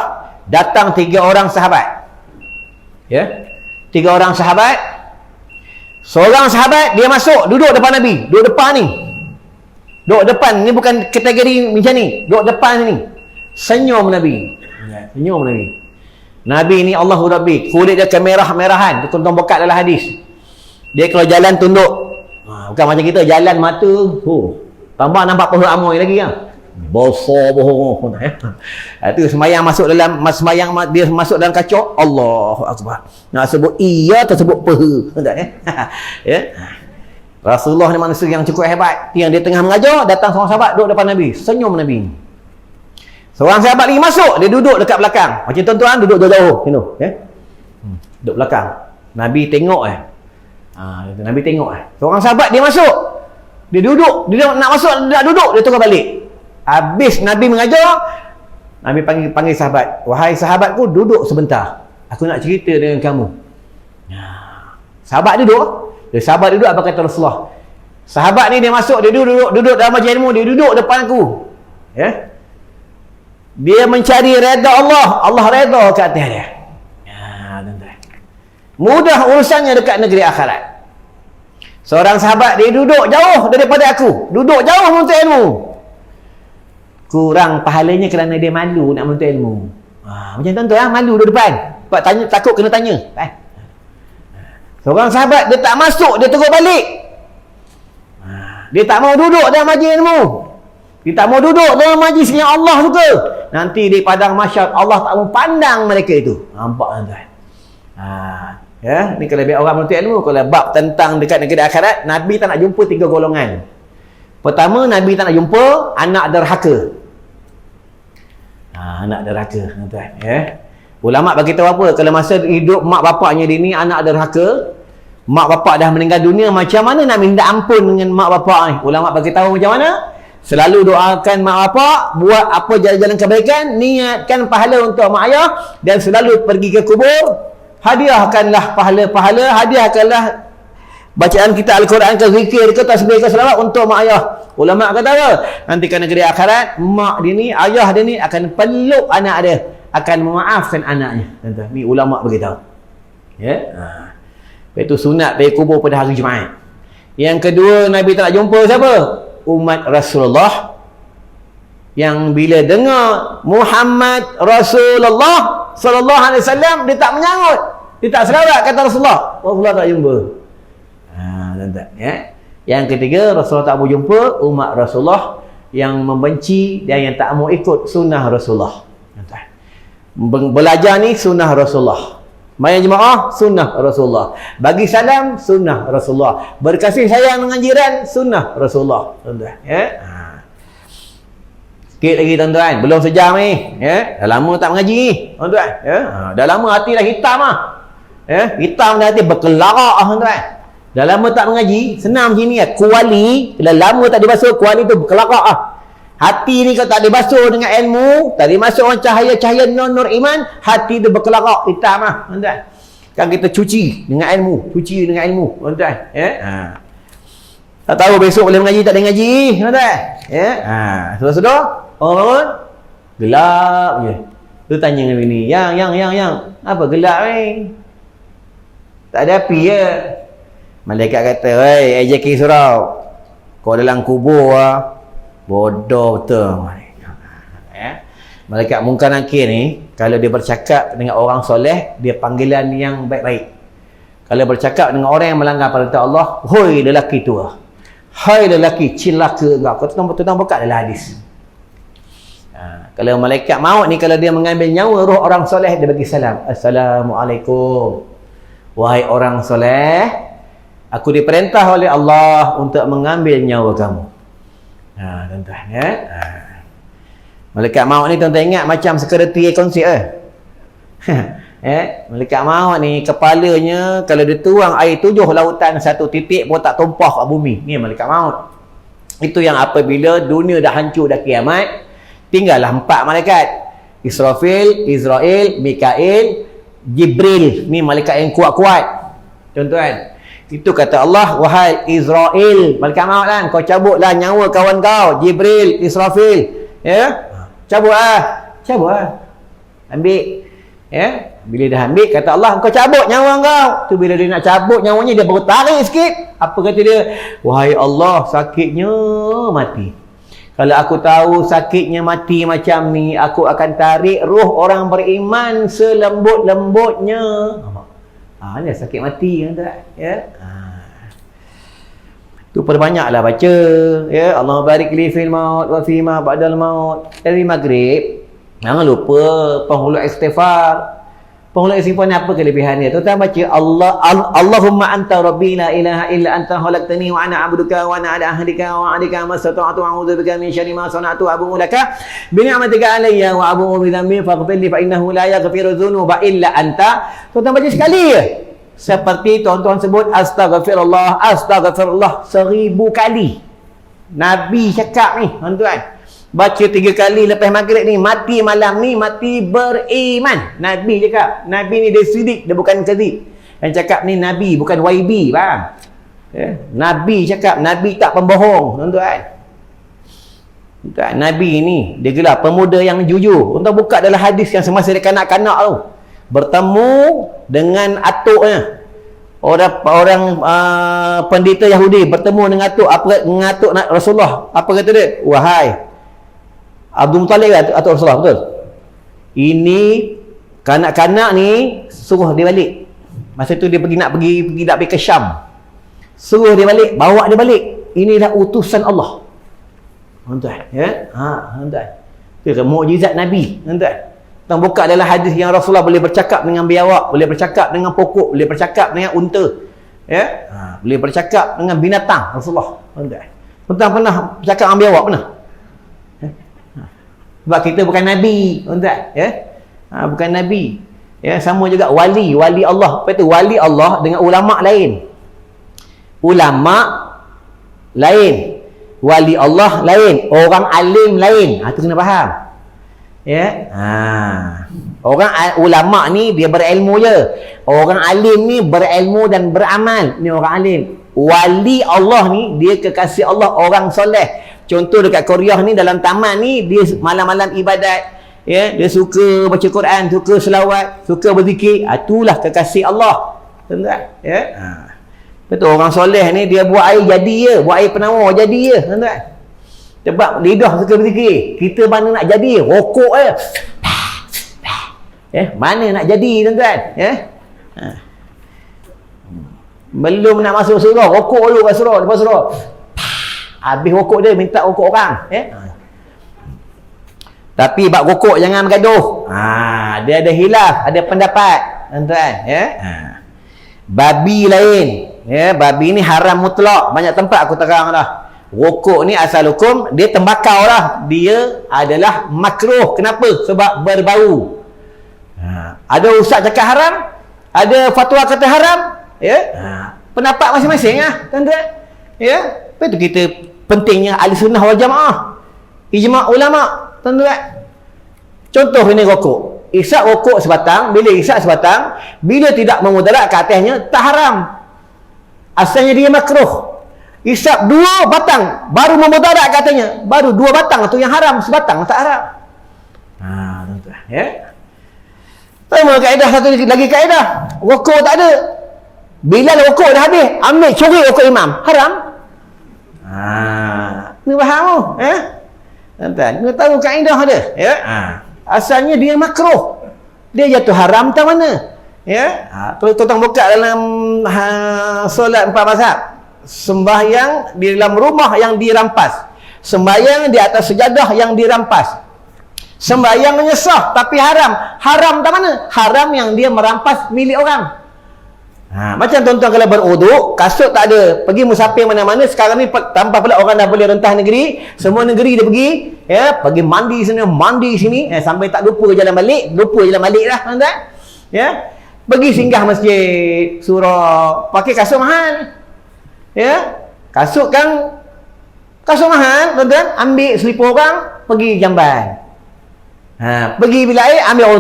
datang 3 orang sahabat. 3 orang sahabat. Seorang sahabat dia masuk, duduk depan Nabi, duduk depan ni. Duduk depan ni bukan kategori macam ni, duduk depan ni. Senyum Nabi. Senyum Nabi. Nabi ni Allahu Rabbi, kulit dia kemerah-merahan. Dia tuan-tuan buka dalam hadis. Dia kalau jalan tunduk. Bukan macam kita jalan mata, tambah nampak pohon amoy lagi kan. Bosor bohong. Itu semayang masuk dalam dia masuk dalam kacau, Allahu Akbar. Nak sebut iya tersebut Rasulullah ni manusia yang cukup hebat. Yang dia tengah mengajar, datang seorang sahabat duduk depan Nabi, senyum Nabi. Seorang sahabat lagi masuk, dia duduk dekat belakang. Macam tuan-tuan duduk jauh-jauh, duduk belakang. Nabi tengok Nabi tengok Seorang sahabat dia masuk. Dia duduk, dia nak masuk, dia nak duduk, dia tukar balik. Habis Nabi mengajar, Nabi panggil sahabat. Wahai sahabatku, duduk sebentar. Aku nak cerita dengan kamu. Sahabat duduk. Sahabat duduk, apa kata Rasulullah? Sahabat ni dia masuk, dia duduk dalam majlis ilmu, dia duduk depan aku. Dia mencari redha Allah. Allah redha ke atas dia. Mudah urusannya dekat negeri akhirat. Seorang sahabat dia duduk jauh daripada aku. Duduk jauh menuntut ilmu. Kurang pahalanya kerana dia malu nak menuntut ilmu. Macam tuan-tuan lah, malu duduk depan. Sebab tanya, takut kena tanya. Seorang sahabat dia tak masuk, dia terus balik. Dia tak mau duduk dalam majlis ilmu. Dia tak mau duduk dalam majlis yang Allah suka. Nanti di padang mahsyar Allah tak mau pandang mereka itu. Nampak tuan-tuan? Ya, ni kalau biar orang menuntut ilmu, kalau bab tentang dekat negeri akhirat, Nabi tak nak jumpa 3 golongan. Pertama, Nabi tak nak jumpa anak derhaka. Anak derhaka, tuan-tuan, ya. Ulama bagi tahu apa? Kalau masa hidup mak bapaknya dia ni anak derhaka, mak bapak dah meninggal dunia, macam mana nak minta ampun dengan mak bapak ni? Ulama bagi tahu macam mana? Selalu doakan mak bapak, buat apa jalan-jalan kebaikan, niatkan pahala untuk mak ayah, dan selalu pergi ke kubur, hadiahkanlah pahala-pahala, hadiahkanlah bacaan kita Al-Quran ke zikir ke tasbih ke selawat untuk mak ayah. Ulama kata apa? Nanti ke negeri akhirat, mak dia ni, ayah dia ni akan peluk anak dia, akan memaafkan anaknya. Tuan-tuan, ni ulama beritahu. Ya. Itu sunat pergi kubur pada hari Jumaat. Yang kedua, Nabi tak nak jumpa siapa? Umat Rasulullah yang bila dengar Muhammad Rasulullah sallallahu alaihi wasallam, dia tak menyangut, dia tak selawat kata Rasulullah. Rasulullah tak jumpa. Tuan-tuan, ya. Yang ketiga, Rasulullah tak mau jumpa umat Rasulullah yang membenci dan yang tak mau ikut sunnah Rasulullah. Tuan-tuan, belajar ni sunnah Rasulullah, main jemaah sunnah Rasulullah, bagi salam sunnah Rasulullah, berkasih sayang dengan jiran sunnah Rasulullah. Tuan-tuan, ya. Sikit lagi tuan-tuan, belum sejam ni, ya. Dah lama tak mengaji ni, tuan-tuan, ya. Dah lama hati dah hitam ah. Ya, hitam dah hati berkelarak tuan-tuan. Dah lama tak mengaji, senang macam ni ya. Kuali, dah lama tak dibasuh, kuali tu berkelarak Hati ni kalau tak dibasuh dengan ilmu, tak dimasuk orang cahaya-cahaya nur iman, hati tu berkelarak, hitam tuan-tuan. Kan kita cuci dengan ilmu, tuan-tuan, ya. Tak tahu besok boleh mengaji tak boleh mengaji, tuan-tuan, ya. Sudah-sudah orang bangun gelap je. Tu tanya dengan bini, yang apa gelap ni? Tak ada api je. Malaikat kata, "Hei, AJK surau, kau dalam kubur bodoh betul." Ya. Malaikat Munkar Nakir ni, kalau dia bercakap dengan orang soleh, dia panggilan yang baik-baik. Kalau bercakap dengan orang yang melanggar perintah Allah, "Hoi lelaki tua, hai lelaki cilaka engkau." Kau tuan buka dalam hadis. Kalau malaikat maut ni, kalau dia mengambil nyawa roh orang soleh, dia bagi salam, "Assalamualaikum, wahai orang soleh, aku diperintah oleh Allah untuk mengambil nyawa kamu." Tuan-tuan, ya. Malaikat maut ni tuan-tuan ingat macam security konsert malaikat maut ni kepalanya kalau dia tuang air 7 lautan satu titik pun tak tumpah kat bumi. Ni malaikat maut. Itu yang apabila dunia dah hancur, dah kiamat, tinggallah 4 malaikat. Israfil, Israel, Mikail, Jibril. Ni malaikat yang kuat-kuat. Tuan-tuan, itu kata Allah, "Wahai Israel," malaikat maut kan, "kau cabutlah nyawa kawan kau, Jibril, Israfil." Ya? Cabut. Ambil. Ya? Bila dah ambil, kata Allah, "kau cabut nyawa kau." Tu bila dia nak cabut nyawanya, dia baru tarik sikit. Apa kata dia? "Wahai Allah, sakitnya mati. Kalau aku tahu sakitnya mati macam ni, aku akan tarik roh orang beriman selembut-lembutnya." Ni sakit mati kan tak? Ya. Tu perbanyaklah baca, ya. Allah barik li fil maut wa fi ma ba'dal maut. Dari maghrib jangan lupa penghulu istighfar. Penghulu istighfar ni apa kelebihannya? Tuan-tuan baca Allahumma anta rabbi la ilaha illa anta khalaqtani wa ana 'abduka wa ana 'ala ahdika wa 'adika mastata'tu a'udzu bika min syarri ma sana'tu abu'u laka bi ni'matika alayya wa abu'u bi dhanbi faghfir li fa innahu la yaghfiru dzunuba illa anta. Tuan-tuan baca sekali je. Seperti tuan-tuan sebut astagfirullah 1000 kali. Nabi cakap ni, tuan-tuan. Baca 3 kali lepas maghrib ni, mati malam ni, mati beriman. Nabi cakap. Nabi ni dia sidik, dia bukan kadhib. Yang cakap ni Nabi, bukan YB, faham? Ya? Nabi cakap, Nabi tak pembohong, tuan-tuan. Nabi ni, dia gelar pemuda yang jujur. Tuan-tuan buka dalam hadis yang semasa dia kanak-kanak tu, bertemu dengan atuknya. orang pendeta Yahudi bertemu dengan atuk Rasulullah. Apa kata dia? Wahai Abdul Muttalib atau Rasulullah, betul? Ini kanak-kanak ni suruh dia balik. Masa tu dia nak pergi ke Syam. Suruh dia balik, bawa dia balik. Inilah utusan Allah. Tuan-tuan, ya? Tuan-tuan. Itu mukjizat Nabi, tuan-tuan. Tuan buka dalam hadis yang Rasulullah boleh bercakap dengan biawak, boleh bercakap dengan pokok, boleh bercakap dengan unta. Ya? Boleh bercakap dengan binatang Rasulullah, tuan-tuan. Tuan pernah bercakap dengan biawak pernah? Sebab kita bukan Nabi, tuan-tuan. Ya? Bukan Nabi. Ya, sama juga wali Allah. Apa itu? Wali Allah dengan ulama lain. Ulama lain. Wali Allah lain. Orang alim lain. Itu kena faham. Ya. Orang ulama ni dia berilmu je. Orang alim ni berilmu dan beramal. Ni orang alim. Wali Allah ni dia kekasih Allah, orang soleh. Contoh dekat Korea ni, dalam taman ni dia malam-malam ibadat. Ya, dia suka baca Quran, suka selawat, suka berzikir. Itulah kekasih Allah. Tuan-tuan, ya. Betul, orang soleh ni dia buat air jadi je, buat air penawar jadi je, tuan-tuan. Sebab lidah suka berzikir. Kita mana nak jadi? Rokok je. Mana nak jadi, tuan-tuan? Ya. Belum nak masuk surau, rokok dulu lepas surau. Habis rokok dia minta rokok orang, ya. Tapi bab rokok jangan bergaduh. Dia ada hilaf, ada pendapat, tuan-tuan, ya. Babi lain, ya, babi ni haram mutlak. Banyak tempat aku terang dah. Rokok ni asal hukum dia tembakau lah. Dia adalah makruh. Kenapa? Sebab berbau. Ada ustaz cakap haram, ada fatwa kata haram, ya. Pendapat masing-masing lah, tuan-tuan. Ya. Apa itu kita pentingnya ahli sunnah wal jamaah. Ijma' ulama, tuan-tuan. Contoh ini rokok. Isap rokok sebatang, bila isap sebatang, bila tidak memudarat ke atasnya, tak haram. Asalnya dia makruh. Isap 2 batang, baru memudarat ke atasnya, baru 2 batang tu yang haram, sebatang tak haram. Tuan-tuan, ya. Sama kaedah, satu lagi kaedah. Rokok tak ada. Bila rokok dah habis, ambil curi rokok imam, haram. Ni faham tu, ya? Tuan-tuan, ni tahu kaedah dia, ya? Asalnya dia makruh. Dia jatuh haram tak mana? Ya? Kalau tuan buka dalam solat 4 mazhab, sembahyang di dalam rumah yang dirampas, sembahyang di atas sejadah yang dirampas, sembahyangnya sah tapi haram. Haram tak mana? Haram yang dia merampas milik orang. Macam tuan-tuan kalau berwuduk, kasut tak ada, pergi musafir mana-mana. Sekarang ni tanpa pula orang dah boleh rentah negeri, semua negeri dia pergi, ya, pergi mandi sini, mandi sini, sampai tak lupa jalan balik lah, tuan-tuan. Ya, pergi singgah masjid, surau, pakai kasut mahal. Ya, kasut mahal, tuan-tuan. Ambil selipar orang, pergi jamban. Pergi bilik air, ambil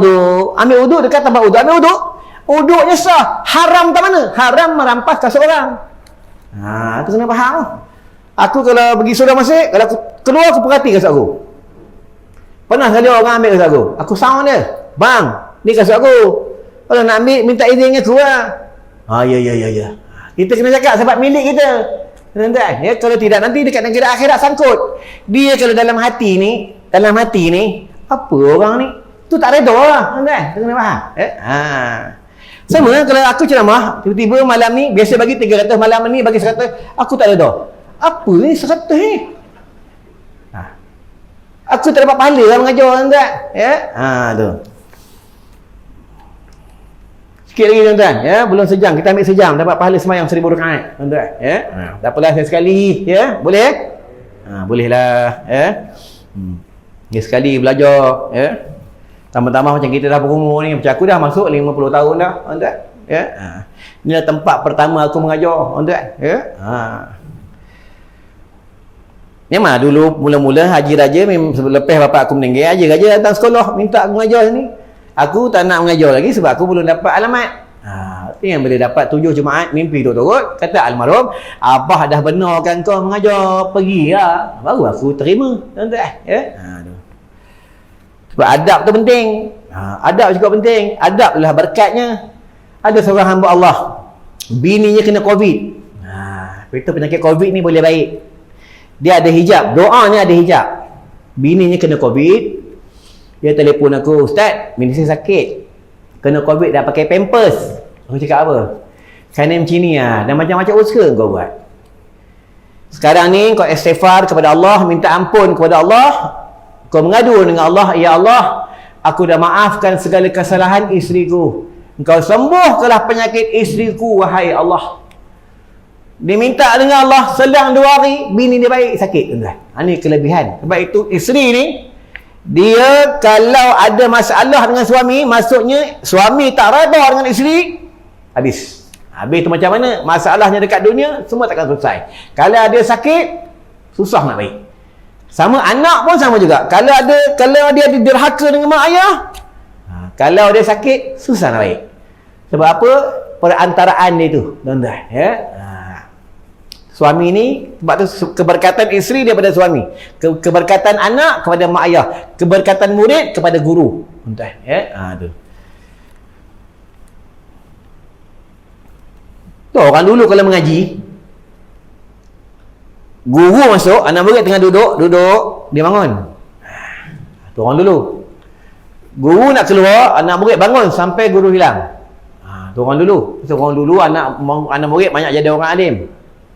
wuduk dekat tempat wuduk, ambil wuduk. Wuduknya sah. Haram tak mana? Haram merampas kasut orang. Itu kena faham. Aku kalau pergi surau masjid, kalau aku keluar, aku perhati kasut aku. Pernah sekali orang ambil kasut aku. Aku sound dia. Bang, ni kasut aku. Kalau nak ambil, minta izin dengan aku lah. Ya. Kita kena cakap sebab milik kita. Tuan-tuan, ya, kalau tidak nanti dekat negara akhirat sangkut. Dia kalau dalam hati ni, apa orang ni? Tu tak reda lah, tuan-tuan. Kita kena faham. Sama kalau aku ceramah, tiba-tiba malam ni, biasa bagi 300, malam ni bagi 100, aku tak reda. Apa ni 100 ni? Aku tak dapat pahala lah mengajar, tuan-tuan. Ya? Tu. Sikit lagi, tuan-tuan. Ya? Belum sejam. Kita ambil sejam. Dapat pahala semayang 1000 rakaat, tuan-tuan. Ya? Tak apalah sekali. Ya? Boleh? Bolehlah. Ya? Sekali belajar. Ya? Tambah-tambah macam kita dah berumur ni. Macam aku dah masuk 50 tahun dah, tuan-tuan. Ya? Inilah tempat pertama aku mengajar, tuan-tuan. Ya? Memang dulu mula-mula Haji Raja, lepas bapak aku meninggal, Haji Raja datang sekolah minta aku mengajar sini. Aku tak nak mengajar lagi sebab aku belum dapat alamat. Yang boleh dapat 7 Jumaat mimpi tu turut, kata almarhum, abah dah benarkan kau mengajar, pergi lah. Baru aku terima, tuan-tuan. Ya? Sebab adab tu penting. Adab juga penting. Adab adalah berkatnya. Ada seorang hamba Allah, bininya kena COVID. Itu penyakit COVID ni boleh baik. Dia ada hijab, doanya ada hijab. Bininya kena COVID. Dia telefon aku, "Ustaz, bini saya sakit. Kena COVID dah pakai pampers." Aku cakap apa? Kerana macam ni dan macam-macam usaha kau buat. Sekarang ni kau istighfar kepada Allah, minta ampun kepada Allah. Kau mengadu dengan Allah, "Ya Allah, aku dah maafkan segala kesalahan isteriku. Engkau sembuhkanlah penyakit isteriku, wahai Allah." Dia minta dengan Allah, selang 2 hari bini dia baik sakit, tuan-tuan. Ini kelebihan. Sebab itu isteri ni, dia kalau ada masalah dengan suami, maksudnya suami tak redha dengan isteri, habis tu macam mana? Masalahnya dekat dunia semua takkan selesai. Kalau dia sakit, susah nak baik. Sama anak pun sama juga. Kalau dia derhaka dengan mak ayah, kalau dia sakit, susah nak baik. Sebab apa? Perantaraan dia tu, tuan-tuan, ya. Suami ni, sebab tu keberkatan isteri daripada suami, keberkatan anak kepada mak ayah, keberkatan murid kepada guru, tuan-tuan, ya. Tu. Tu orang dulu kalau mengaji, guru masuk, anak murid tengah duduk, dia bangun. Tu orang dulu. Guru nak keluar, anak murid bangun sampai guru hilang. Tu orang dulu. Tu orang dulu, anak murid banyak jadi orang alim.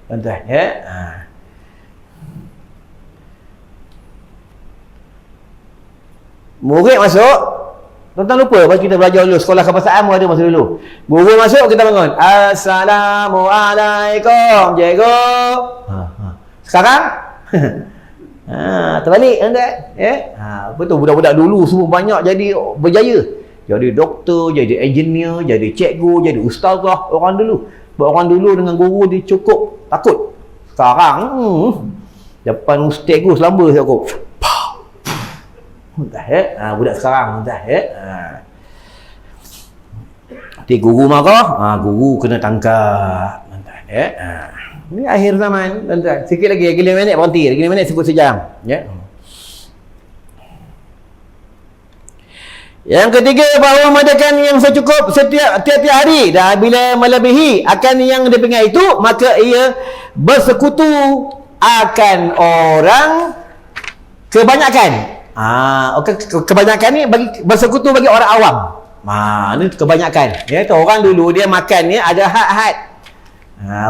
Tuan-tuan, ya. Murid masuk, tuan-tuan lupa pasal kita belajar dulu sekolah kebahasaan ada masa dulu. Guru masuk, kita bangun. Assalamualaikum, cikgu. Sekarang terbalik, tuan-tuan, ya. Betul, budak-budak dulu semua banyak jadi berjaya. Jadi doktor, jadi engineer, jadi cikgu, jadi ustazah orang dulu. Orang dulu dengan guru dia cukup takut. Sekarang depan cikgu selamba saya aku. Budak sekarang, ya. Nanti guru marah, guru kena tangkap, ya. Ini akhir zaman, tuan-tuan. Sikit lagi 5 minit berhenti, 5 minit sebut sejam, ya. Yang ketiga, bahawa mengadakan yang secukup tiap-tiap hari, dan bila melebihi akan yang dipingat itu, maka ia bersekutu akan orang kebanyakan. Kebanyakan ni bersekutu bagi orang awam. Ni kebanyakan. Ya, tu orang dulu dia makan ni ada had-had.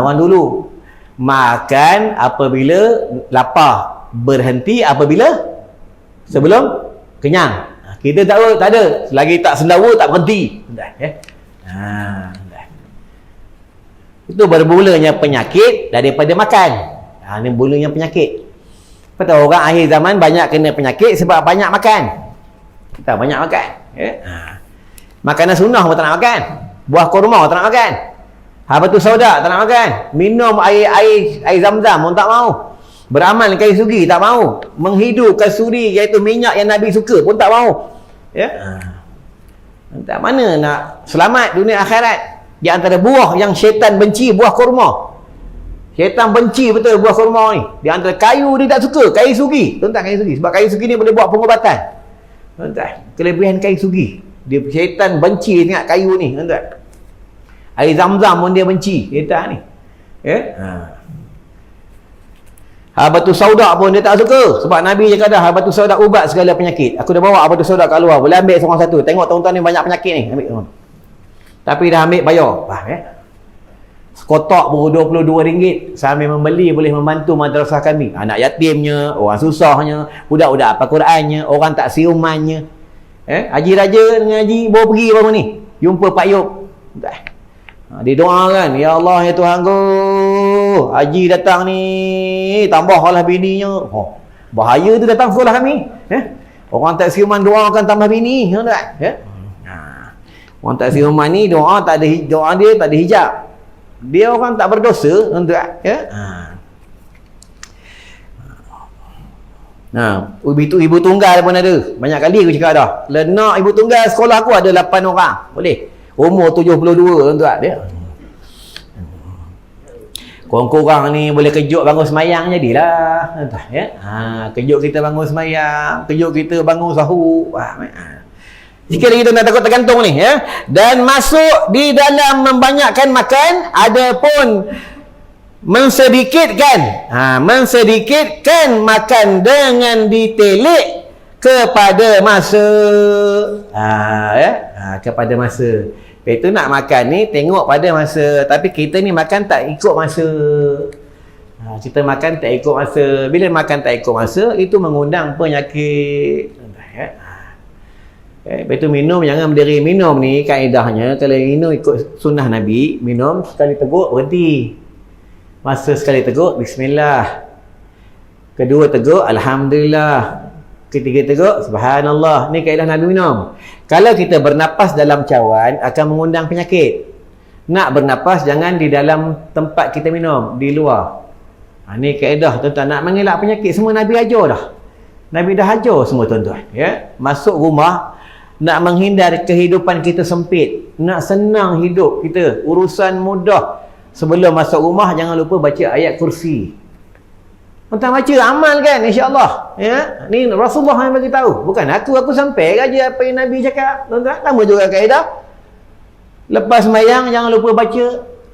Orang dulu makan apabila lapar, berhenti apabila sebelum kenyang. Kita tak ada. Selagi tak sendawa, tak berhenti. Ya. Itu bermulanya penyakit daripada makan. Ini mulanya penyakit. Betul, orang akhir zaman banyak kena penyakit sebab banyak makan. Kita banyak makan. Ya. Makanan sunnah pun tak nak makan. Buah kurma tak nak makan. Habatus sauda tak nak makan. Minum air zam-zam pun tak mau. Beramal kayu sugi tak mau. Menghidupkan suri iaitu minyak yang Nabi suka pun tak mau. Ya. Tak mana nak selamat dunia akhirat. Di antara buah yang syaitan benci, buah kurma. Syaitan benci betul buah kurma ni. Di antara kayu dia tak suka, kayu sugi. Tuan-tuan, kayu sugi. Sebab kayu sugi ni boleh buat pengobatan. Tuan-tuan, kelebihan kayu sugi. Dia syaitan benci dengan kayu ni, tuan-tuan. Air zam-zam pun dia benci syaitan ni. Ya. Habatus sauda pun dia tak suka. Sebab Nabi cakap dah, habatus sauda ubat segala penyakit. Aku dah bawa habatus sauda kat luar. Boleh ambil seorang satu. Tengok tuan-tuan ni banyak penyakit ni. Ambil tuan. Tapi dah ambil bayar. Faham, ya? Kotak pun RM22. Sambil membeli boleh membantu madrasah kami. Anak yatimnya, orang susahnya, budak-budak apa Qurannya, orang tak siumannya. Haji Raja dengan Haji baru pergi baru ni. Jumpa Pak Yop. Dia doa kan, ya Allah ya Tuhanku, Haji datang ni, tambahlah bininya. Bahaya tu datang sekolah kami. Orang tak siuman doakan tambah bini, tak? Orang tak siuman ni doa tak ada, doa dia tak ada hijab. Dia orang tak berdosa, tak? Ibu tunggal pun ada. Banyak kali aku cakap dah. Lenak ibu tunggal sekolah aku ada 8 orang. Boleh. Umur 72, tuan-tuan dia. Korang-korang ni boleh kejut bangun semayang jadilah, tuan-tuan, ya. Kejut kita bangun semayang, kejut kita bangun sahur. Sikit lagi tuan-tuan, takut tergantung ni ya. Dan masuk di dalam membanyakkan makan, adapun mensedikitkan makan dengan ditelik kepada masa. Kepada masa. Itu nak makan ni tengok pada masa, tapi kita ni makan tak ikut masa. Kita makan tak ikut masa. Bila makan tak ikut masa, itu mengundang penyakit. Lepas tu minum, jangan berdiri minum ni. Kaedahnya kalau minum ikut sunnah Nabi, minum sekali teguk berhenti. Masa sekali teguk, bismillah. Kedua teguk, alhamdulillah. Ketiga teguk, subhanallah. Ni kaedah Nabi minum. Kalau kita bernapas dalam cawan, akan mengundang penyakit. Nak bernapas, jangan di dalam tempat kita minum, di luar. Ni kaedah tuan-tuan. Nak mengelak penyakit, semua Nabi ajar dah. Nabi dah ajar semua tuan-tuan. Ya? Masuk rumah, nak menghindar kehidupan kita sempit. Nak senang hidup kita. Urusan mudah. Sebelum masuk rumah, jangan lupa baca ayat kursi. Tuan-tuan baca, amalkan insya-Allah. Ya? Ni Rasulullah yang bagi tahu. Bukan aku sampai aja apa yang Nabi cakap. Tuan-tuan, sama juga kaedah. Lepas sembahyang, jangan lupa baca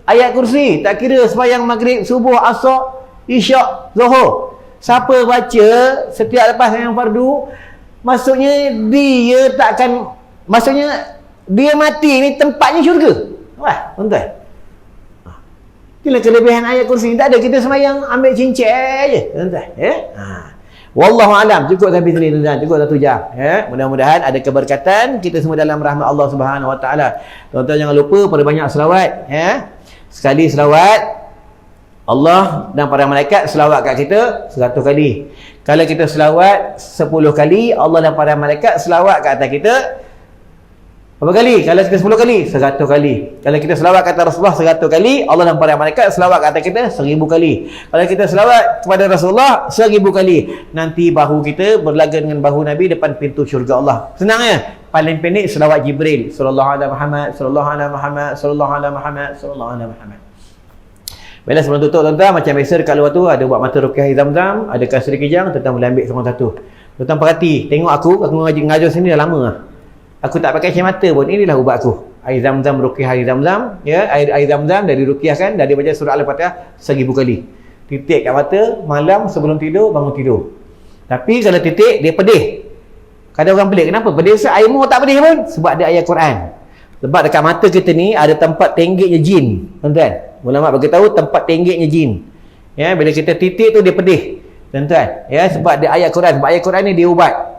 ayat kursi. Tak kira sembahyang maghrib, subuh, asar, isyak, zuhur. Siapa baca setiap lepas yang fardu, maksudnya dia takkan, maksudnya dia mati ni tempatnya syurga. Wah, tuan-tuan. Itulah kelebihan ayat kursi. Tak ada, kita sembahyang ambil cincin je, tuan-tuan. Wallahu alam. Cukup sampai sini tuan-tuan. Cukup 1 jam. Ya. Mudah-mudahan ada keberkatan kita semua dalam rahmat Allah Subhanahu Wa Taala. Tuan-tuan jangan lupa perbanyak selawat. Ya. Sekali selawat, Allah dan para malaikat selawat kat kita 100 kali. Kalau kita selawat 10 kali, Allah dan para malaikat selawat kat atas kita berapa kali? Kalau kita 10 kali, 100 kali. Kalau kita selawat kata Rasulullah 100 kali, Allah dan para malaikat selawat kat atas kita 1000 kali. Kalau kita selawat kepada Rasulullah 1000 kali, nanti bahu kita berlaga dengan bahu Nabi depan pintu syurga Allah. Senangnya, paling pendek selawat Jibril, sallallahu alaihi Muhammad, sallallahu alaihi Muhammad, sallallahu alaihi Muhammad, sallallahu alaihi Muhammad. Bila sebelum tutup tuan-tuan, macam biasa dekat luar tu ada buat mata ruqyah Zam-Zam, ada kasri kijang, tuan-tuan boleh ambil satu-satu. Tuan-tuan perhati, tengok aku ngajar sini dah lama lah. Aku tak pakai mata pun, inilah ubat aku. Air Zam-Zam, ruqyah air Zam-Zam, ya, air Zam-Zam dari ruqyahkan, dari baca surah Al-Fatihah 1000 kali. Titik kat mata, malam sebelum tidur, bangun tidur. Tapi kalau titik, dia pedih. Kadang orang pelik, kenapa? Pedih air mu tak pedih pun? Sebab ada ayat Quran. Sebab dekat mata kita ni ada tempat tenggeknya jin, tuan-tuan. Ulama bagi tahu tempat tenggeknya jin. Ya, bila kita titik tu dia pedih, tuan-tuan. Ya, sebab dia ayat Quran. Sebab ayat Quran ni dia ubat.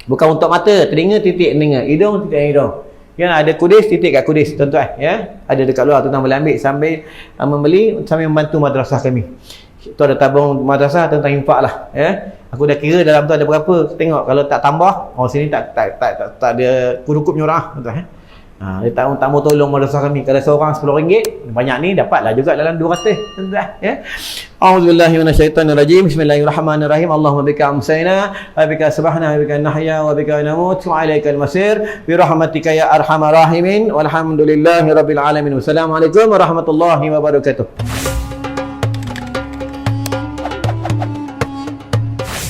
Bukan untuk mata, telinga titik telinga, hidung titik hidung. Ya, ada kudis titik kat kudis, tuan-tuan. Ya, ada dekat luar, tuan-tuan boleh ambil sambil membeli, sambil membantu madrasah kami. Tu ada tabung madrasah, tuan-tuan infak lah. Ya, aku dah kira dalam tu ada berapa. Tengok kalau tak tambah, sini tak ada kurukup nyorah, tuan-tuan. Dia tak mau tolong madrasah kami. Kalau seorang RM10, banyak ni dapatlah juga dalam 200, tuan-tuan. Ya. A'udzubillahi minasyaitonirrajim. Bismillahirrahmanirrahim. Allahumma bika amsayna wa bika asbahna wa bika nahya wa bika namut wa ilaikal masir bi rahmatika ya arhamar rahimin walhamdulillahi rabbil alamin. Wassalamualaikum warahmatullahi wabarakatuh.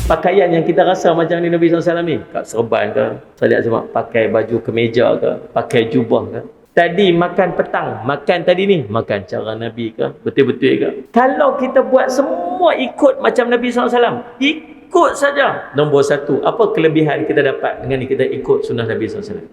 Pakaian yang kita rasa macam ni Nabi SAW ni, kat serban ke, saya lihat semua pakai baju kemeja ke, pakai jubah ke. Tadi makan petang, makan tadi ni, makan cara Nabi ke, betul-betul ke. Kalau kita buat semua ikut macam Nabi SAW, ikut saja. Nombor 1, apa kelebihan kita dapat dengan kita ikut sunnah Nabi SAW?